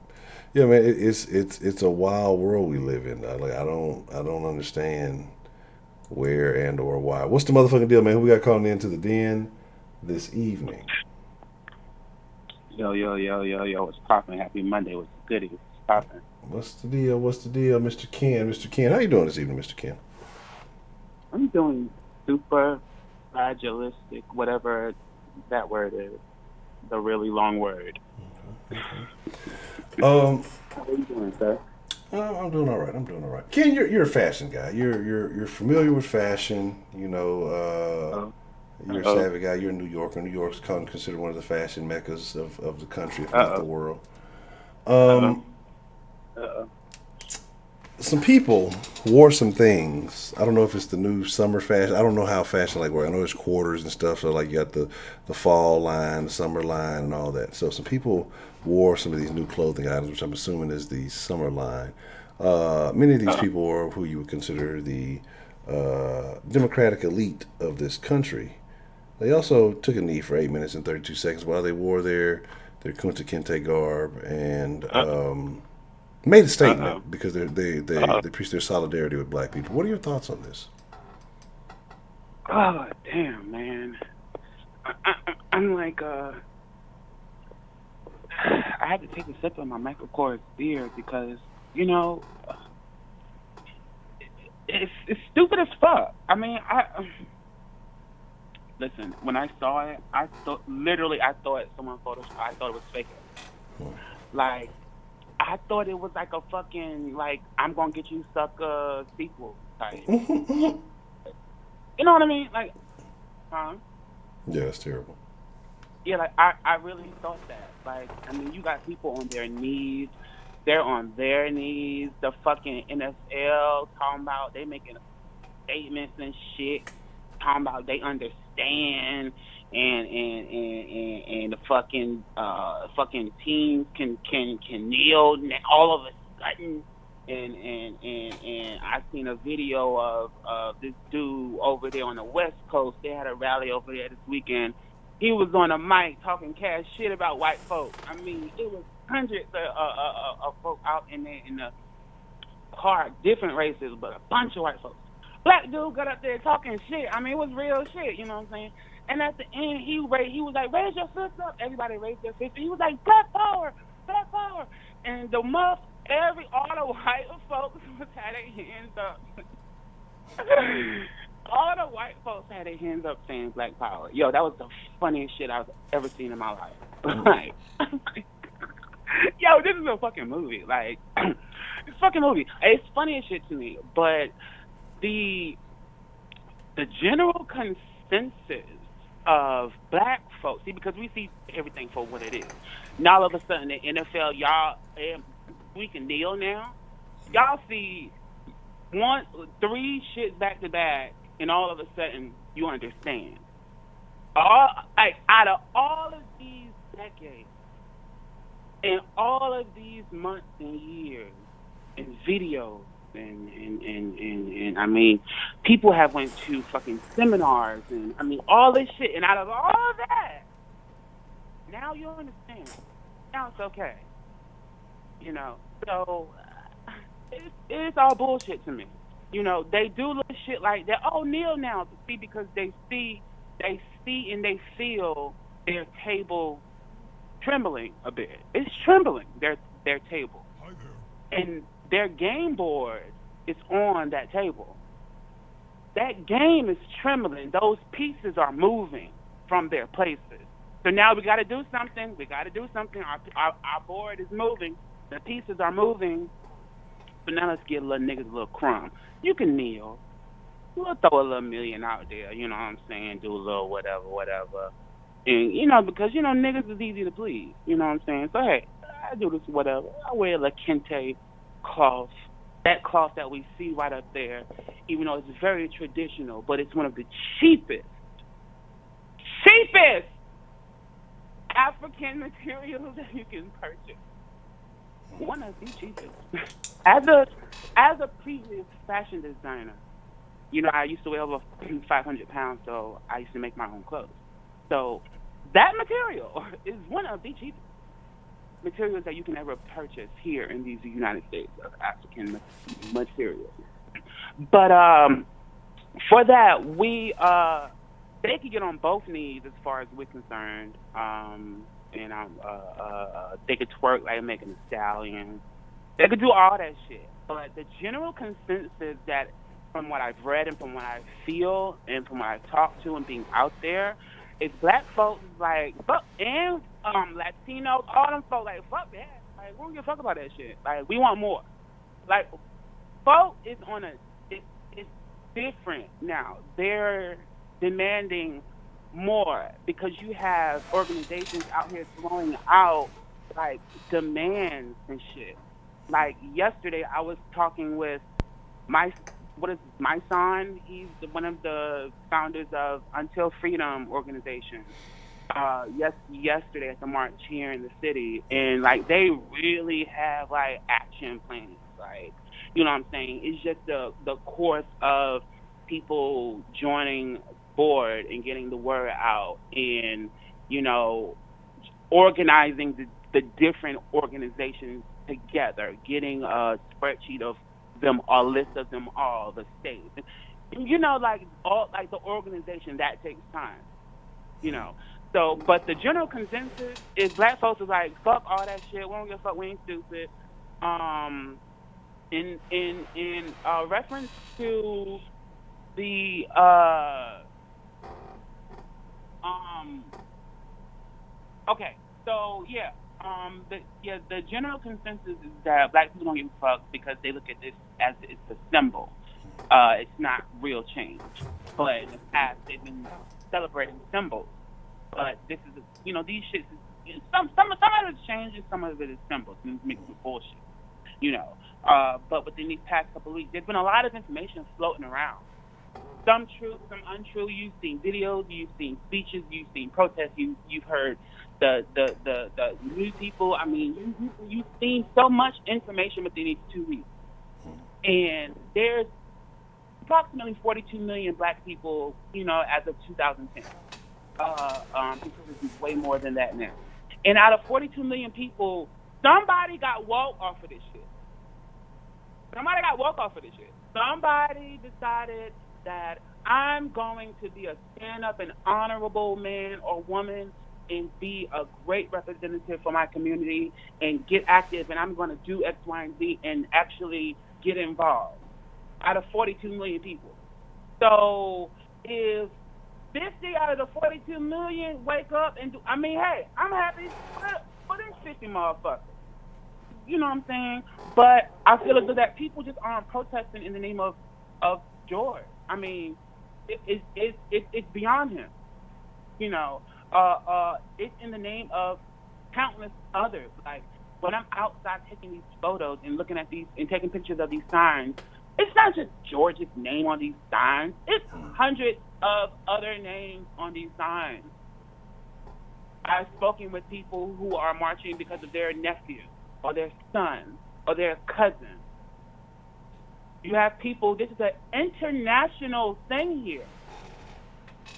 S1: Yeah, man, it's a wild world we live in. Like I don't understand where and or why. What's the motherfucking deal, man? Who we got calling into the den this evening?
S7: Yo, what's poppin'? Happy Monday, what's goody, what's poppin'?
S1: What's the deal? What's the deal, Mr. Ken? Mr. Ken, how you doing this evening, Mr. Ken?
S7: I'm doing super fragilistic, whatever that word is, the really long word.
S1: Um,
S7: How are you doing, sir?
S1: I'm doing all right. I'm doing all right. Ken, you're a fashion guy. You're familiar with fashion. You're a savvy guy. You're a New Yorker. New York's considered one of the fashion meccas of the country, if not the world. Some people wore some things. I don't know if it's the new summer fashion. I don't know how fashion like works. I know it's quarters and stuff. So like you got the fall line, the summer line, and all that. So some people wore some of these new clothing items, which I'm assuming is the summer line. Many of these people are who you would consider the democratic elite of this country. They also took a knee for 8 minutes and 32 seconds while they wore their Kunta Kinte garb and made a statement because they preach their solidarity with black people. What are your thoughts on this?
S7: Oh, damn, man. I'm like, I had to take a sip of my Michael Kors beer because, it's stupid as fuck. I mean, listen, when I saw it, I thought someone photoshopped. I thought it was fake. Like, I thought it was like a fucking, like, I'm gonna get you sucker sequel type. You know what I mean? Like, huh?
S1: Yeah, it's terrible.
S7: Yeah, like, I really thought that. Like, I mean, you got people on their knees. They're on their knees. The fucking NFL talking about they making statements and shit. Talking about they understand and the fucking teams can kneel all of a sudden and I seen a video of this dude over there on the West Coast. They had a rally over there this weekend. He was on a mic talking cash shit about white folks. I mean, it was hundreds of folks out in there in the park, different races, but a bunch of white folks. Black dude got up there talking shit. I mean, it was real shit, you know what I'm saying? And at the end, he was like, raise your fist up. Everybody raised their fist. He was like, black power, black power. And all the white folks had their hands up. All the white folks had their hands up saying black power. Yo, that was the funniest shit I've ever seen in my life. Like, yo, this is a fucking movie. Like, it's a fucking movie. It's funny as shit to me, but the general consensus of black folks, see, because we see everything for what it is. Now all of a sudden the NFL, y'all, we can kneel now. Y'all see 3 shits back to back, and all of a sudden you understand. Out of all of these decades, and all of these months and years, and videos, and I mean, people have went to fucking seminars, and I mean, all this shit, and out of all of that, now you understand. Now it's okay. So it's all bullshit to me. They do little shit like that. Oh, kneel now, because they see and they feel their table trembling a bit. It's trembling, their table. And their game board is on that table. That game is trembling. Those pieces are moving from their places. So now we got to do something. Our board is moving. The pieces are moving. So now let's get little niggas a little crumb. You can kneel. We'll throw a little million out there. You know what I'm saying? Do a little whatever. And, because, niggas is easy to please. You know what I'm saying? So, hey, I do this whatever. I wear a kente cloth. That cloth that we see right up there, even though it's very traditional, but it's one of the cheapest African materials that you can purchase. One of the cheapest. As a previous fashion designer, I used to weigh over 500 pounds, so I used to make my own clothes. So that material is one of the cheapest. materials that you can ever purchase here in these United States of African materials. But for that, they could get on both knees as far as we're concerned. They could twerk like Megan Thee Stallion. They could do all that shit. But the general consensus that, from what I've read and from what I feel and from what I've talked to and being out there, is black folks is like, fuck, and Latinos, all them folks like, fuck that. Like, we don't give a fuck about that shit. Like, we want more. Like, folks is on it's different now. They're demanding more because you have organizations out here throwing out like demands and shit. Like yesterday, I was talking with my son. He's one of the founders of Until Freedom organization. Yesterday at the march here in the city, and like they really have like action plans. Like, you know what I'm saying? It's just the course of people joining board and getting the word out, and you know, organizing the different organizations together, getting a spreadsheet of them, a list of them all, the states. You know, like all like the organization that takes time. You know. So, but the general consensus is black folks is like, fuck all that shit. We don't give a fuck. We ain't stupid. In reference to the okay, so yeah, the general consensus is that black people don't give a fuck because they look at this as it's a symbol. It's not real change, but in the past they've been celebrating symbols. But this is, you know, these shits. Some of it is changes, some of it is symbols, and it's mixed with bullshit. You know, but within these past couple of weeks, there's been a lot of information floating around. Some true, some untrue. You've seen videos, you've seen speeches, you've seen protests, you've heard the news people. I mean, you've seen so much information within these 2 weeks, and there's approximately 42 million black people, you know, as of 2010. It's way more than that now. And out of 42 million people, somebody got woke off of this shit. Somebody decided that I'm going to be a stand-up and honorable man or woman and be a great representative for my community and get active, and I'm going to do X, Y, and Z and actually get involved. Out of 42 million people. So if 50 out of the 42 million wake up and do, I mean, hey, I'm happy for them 50 motherfuckers. You know what I'm saying? But I feel as though that people just aren't protesting in the name of George. I mean, it's beyond him. You know, it's in the name of countless others. Like when I'm outside taking these photos and looking at these and taking pictures of these signs, it's not just George's name on these signs. It's hundreds of other names on these signs. I've spoken with people who are marching because of their nephew or their son or their cousin. You have people, this is an international thing here.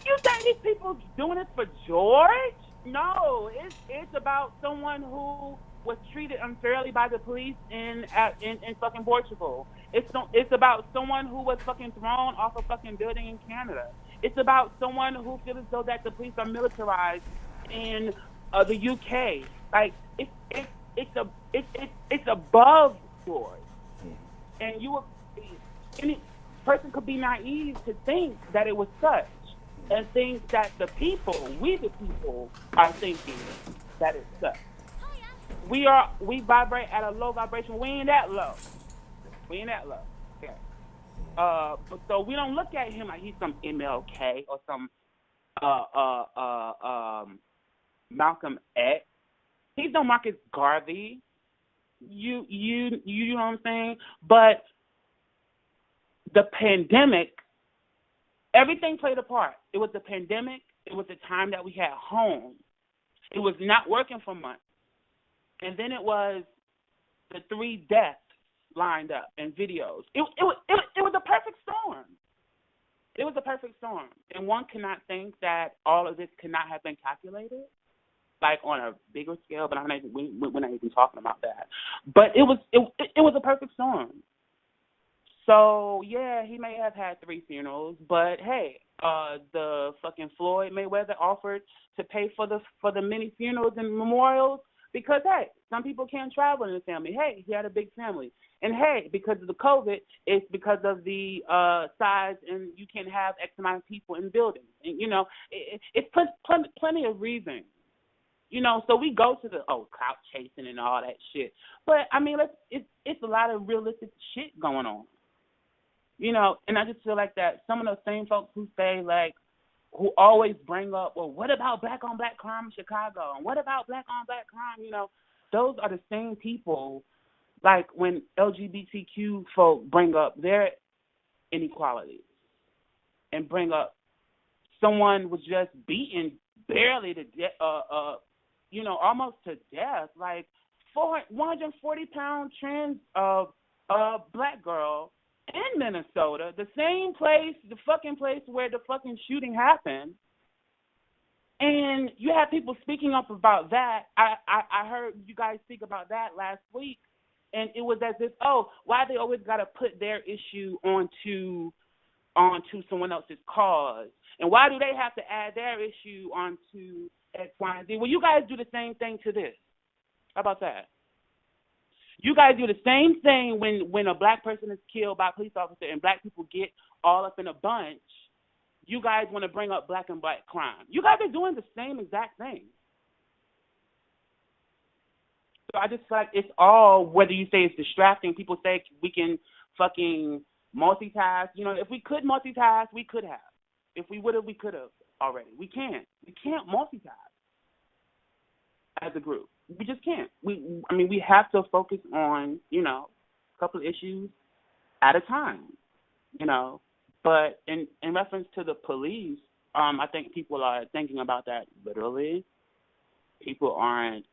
S7: You think these people doing this for George? No, it's about someone who was treated unfairly by the police in fucking Portugal. It's about someone who was fucking thrown off a fucking building in Canada. It's about someone who feels as though that the police are militarized in the UK. Like it's above George, and any person could be naive to think that it was such, and think that we the people, are thinking that it's such. We vibrate at a low vibration. We ain't that low. Okay. But so we don't look at him like he's some MLK or some Malcolm X. He's no Marcus Garvey. You know what I'm saying? But the pandemic, everything played a part. It was the pandemic. It was the time that we had home. It was not working for months. And then it was the 3 deaths lined up and videos. It was a perfect storm. And one cannot think that all of this could not have been calculated. like on a bigger scale, but we're not even talking about that. But it was a perfect storm. So yeah, he may have had 3 funerals, but hey, the fucking Floyd Mayweather offered to pay for the many funerals and memorials because hey, some people can't travel in the family. Hey, he had a big family, and hey, because of the COVID, it's because of the size, and you can't have X amount of people in buildings, and it's plenty of reasons. So we go to the clout chasing and all that shit, but I mean, it's a lot of realistic shit going on. And I just feel like that some of those same folks who say, like, who always bring up, well, what about black-on-black crime in Chicago? And what about black-on-black crime? Those are the same people, like, when LGBTQ folk bring up their inequalities and bring up someone was just beaten barely to death, almost to death, like 140-pound trans black girl in Minnesota, the same place, the fucking place where the fucking shooting happened. And you have people speaking up about that. I heard you guys speak about that last week, and it was as if, why they always got to put their issue onto someone else's cause, and why do they have to add their issue onto X, Y, and Z? Well, you guys do the same thing to this. How about that? You guys do the same thing when a black person is killed by a police officer and black people get all up in a bunch. You guys want to bring up black and black crime. You guys are doing the same exact thing. So I just feel like it's all, whether you say it's distracting, people say we can fucking multitask. If we could multitask, we could have. If we would have, we could have already. We can't. We can't multitask as a group. We just can't. We have to focus on, a couple of issues at a time, But in reference to the police, I think people are thinking about that literally. People aren't,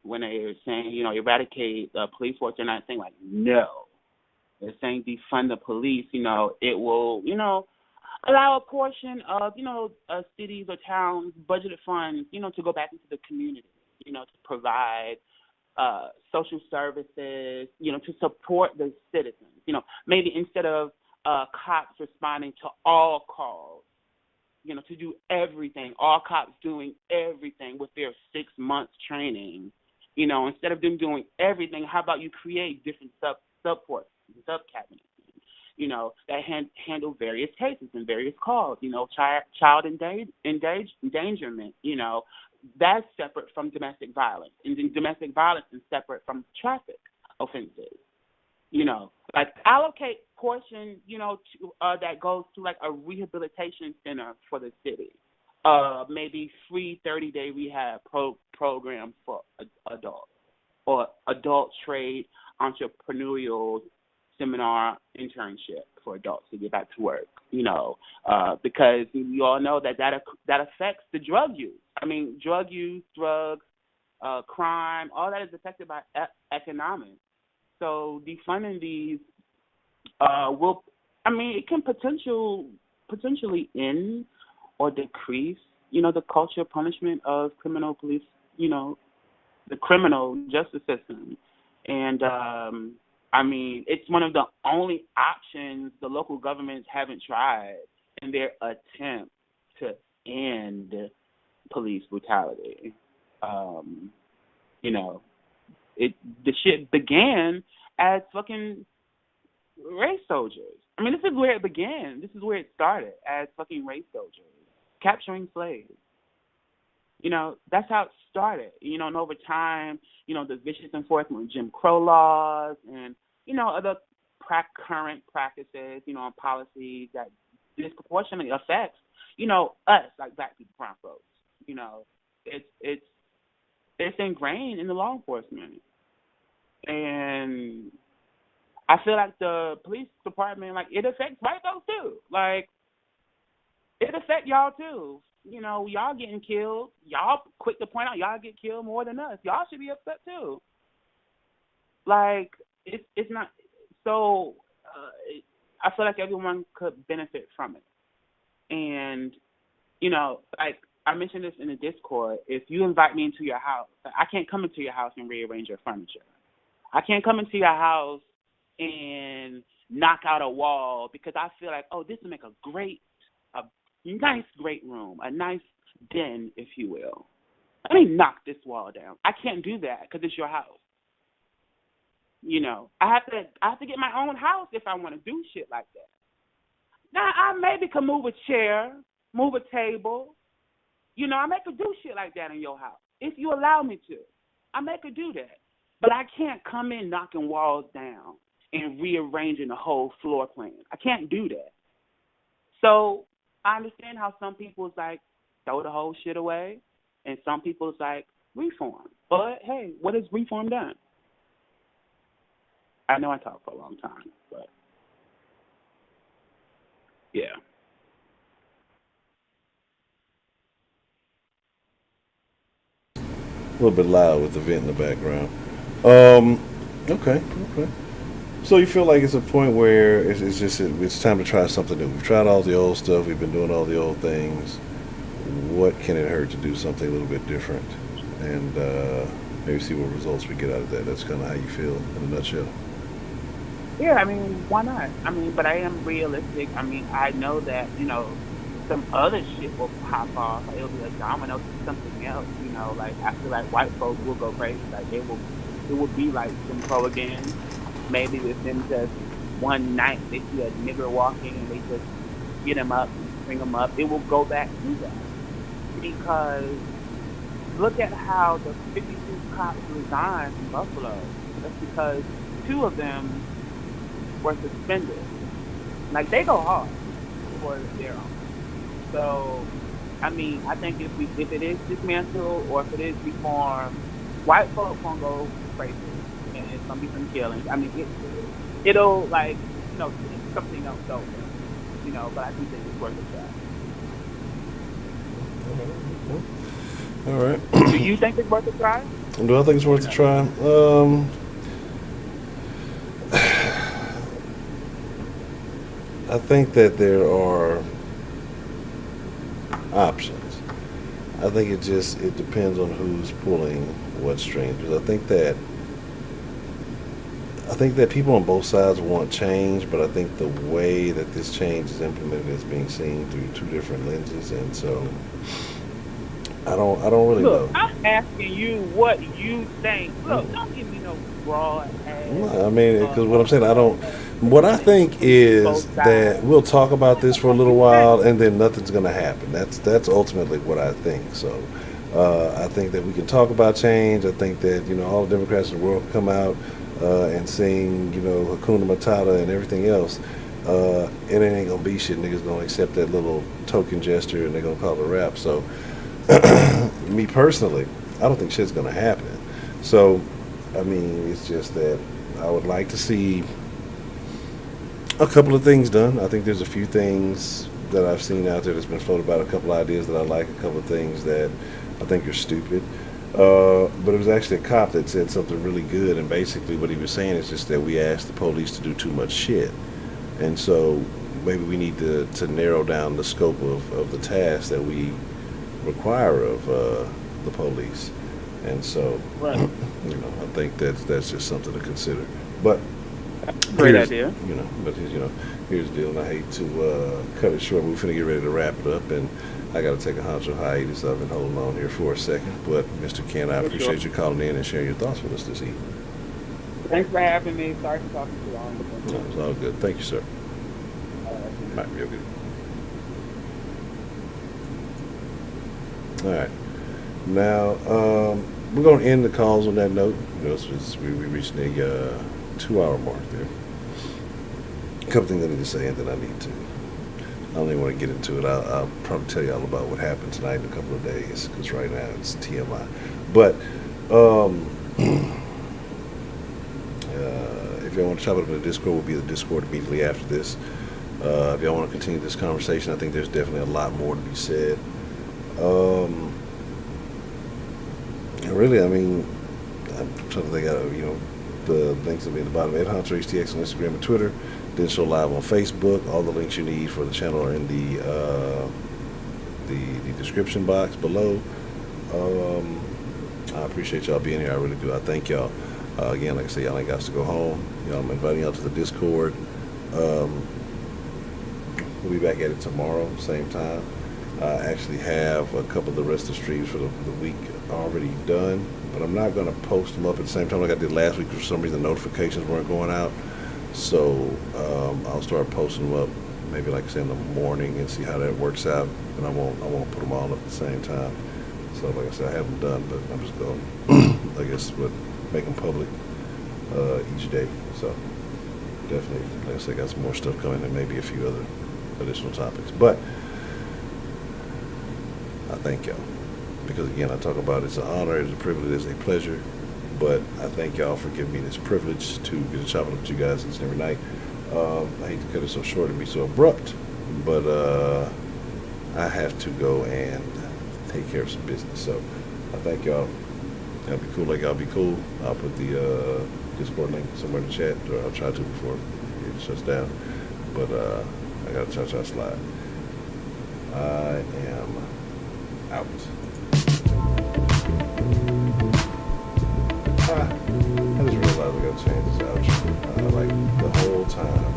S7: when they're saying, eradicate the police force, they're not saying, like, no. They're saying defund the police, it will, allow a portion of, cities or towns' budgeted funds, to go back into the community, to provide social services, to support the citizens. Maybe instead of cops responding to all calls, to do everything, all cops doing everything with their 6 months training, instead of them doing everything, how about you create different sub-forces, sub-cabinets, that handle various cases and various calls, child endangerment, that's separate from domestic violence. And then domestic violence is separate from traffic offenses. Like allocate portion, that goes to like a rehabilitation center for the city. Maybe free 30-day rehab program for adults, or adult trade entrepreneurial seminar internship for adults to get back to work, because you all know that affects the drug use. Drug use, drugs, crime, all that is affected by economics. So defunding these it can potentially end or decrease, the culture of punishment of criminal police, the criminal justice system. And it's one of the only options the local governments haven't tried in their attempt to end police brutality. The shit began as fucking race soldiers. This is where it began. This is where it started, as fucking race soldiers, capturing slaves. That's how it started. And over time, the vicious enforcement of Jim Crow laws and, other current practices, and policies that disproportionately affects, us, like black people, brown folks. It's ingrained in the law enforcement. And I feel like the police department, like, it affects white folks too. Like, it affects y'all too. Y'all getting killed. Y'all quick to point out y'all get killed more than us. Y'all should be upset too. Like, it's not so. I feel like everyone could benefit from it, and I mentioned this in the Discord. If you invite me into your house, I can't come into your house and rearrange your furniture. I can't come into your house and knock out a wall because I feel like, oh, this will make a nice great room, a nice den, if you will. Let me knock this wall down. I can't do that because it's your house. You know, I have to get my own house if I want to do shit like that. Now, I maybe could move a chair, move a table. You know, I may could do shit like that in your house if you allow me to. I may could do that. But I can't come in knocking walls down and rearranging the whole floor plan. I can't do that. So I understand how some people's like throw the whole shit away, and some people's like reform. But hey, what has reform done? I know I talked for a long time, but yeah.
S1: A little bit loud with the vent in the background. Okay. So you feel like it's a point where it's time to try something new. We've tried all the old stuff. We've been doing all the old things. What can it hurt to do something a little bit different and maybe see what results we get out of that? That's kind of how you feel in a nutshell.
S7: Yeah, I mean, why not? I mean, but I am realistic. I mean, I know that, you know, some other shit will pop off. Like, it'll be a domino to something else, you know. Like, I feel like white folks will go crazy. Like, it will be like Jim Crow again. Maybe within just one night, they see a nigger walking and they just get him up and bring him up. It will go back to that. Because look at how the 52 cops resigned from Buffalo. That's because 2 of them were suspended. Like, they go hard for their own. So, I mean, I think if it is dismantled or if it is reformed, white folks won't go crazy. And it's going to be some killings. I mean, it'll, like, you know, it's something else over. You know, but I do think it's worth a try.
S1: All right.
S7: Do you think it's worth a try?
S1: Do I think it's worth a try? I think that there are options. I think it depends on who's pulling what strings. I think that people on both sides want change, but I think the way that this change is implemented is being seen through 2 different lenses, and so I don't really know.
S7: I'm asking you what you think. Look, don't give me no broad ass.
S1: I mean, because what I'm saying, what I think is that we'll talk about this for a little while and then nothing's going to happen. That's ultimately what I think. So I think that we can talk about change. I think that, you know, all the Democrats in the world come out and sing, you know, Hakuna Matata and everything else. It ain't going to be shit. Niggas going to accept that little token gesture and they're going to call it a rap. So me personally, I don't think shit's going to happen. So, I mean, it's just that I would like to see a couple of things done. I think there's a few things that I've seen out there that's been floated about, a couple of ideas that I like, a couple of things that I think are stupid. But it was actually a cop that said something really good, and basically what he was saying is just that we asked the police to do too much shit. And so maybe we need to narrow down the scope of the task that we require of the police. And so,
S7: right.
S1: You know, I think that's just something to consider. But
S7: great idea.
S1: You know, but here's the deal, and I hate to cut it short. We're finna get ready to wrap it up, and I got to take a Honcho hiatus. I've been holding on here for a second, but Mr. Kent, I appreciate you calling in and sharing your thoughts with us this evening.
S7: Thanks for having me. Sorry for talking too long.
S1: No, it's all good. Thank you, sir. All right, real good. All right. Now, we're going to end the calls on that note. You know, we reached the 2-hour mark there. A couple things I need to say, and then I don't even want to get into it. I'll probably tell you all about what happened tonight in a couple of days, because right now it's TMI. But if y'all want to chop it up in the Discord, we'll be in the Discord immediately after this. If y'all want to continue this conversation, I think there's definitely a lot more to be said. Really, I mean, I'm trying to think of, you know, the links will be at the bottom. Ed Honcho HTX on Instagram and Twitter. Then show live on Facebook. All the links you need for the channel are in the the description box below. I appreciate y'all being here. I really do. I thank y'all. Again, like I say, y'all ain't got to go home. I'm inviting y'all to the Discord. We'll be back at it tomorrow, same time. I actually have a couple of the rest of the streams for the week already done, but I'm not going to post them up at the same time like I did last week. For some reason, the notifications weren't going out. So I'll start posting them up maybe, like I say, in the morning and see how that works out. And I won't put them all up at the same time. So like I said, I have them done, but I'm just going I guess, make them public each day. So definitely, like I said, got some more stuff coming and maybe a few other additional topics. But I thank y'all, because again, I talk about it's an honor, it's a privilege, it's a pleasure. But I thank y'all for giving me this privilege to get to chop it up with you guys each and every night. I hate to cut it so short and be so abrupt, but I have to go and take care of some business. So I thank y'all. Y'all be cool like y'all be cool. I'll put the Discord link somewhere in the chat, or I'll try to before it shuts down. But I gotta try to slide. I am out. I just realized I gotta change this outro. Like the whole time,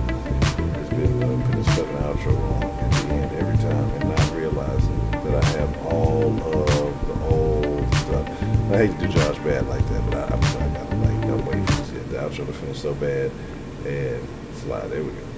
S1: it's been putting this fucking outro on at the end every time, and not realizing that I have all of the old stuff. I hate to do Josh bad like that, but I'm waiting to see it. The outro to finish so bad, and slide. There we go.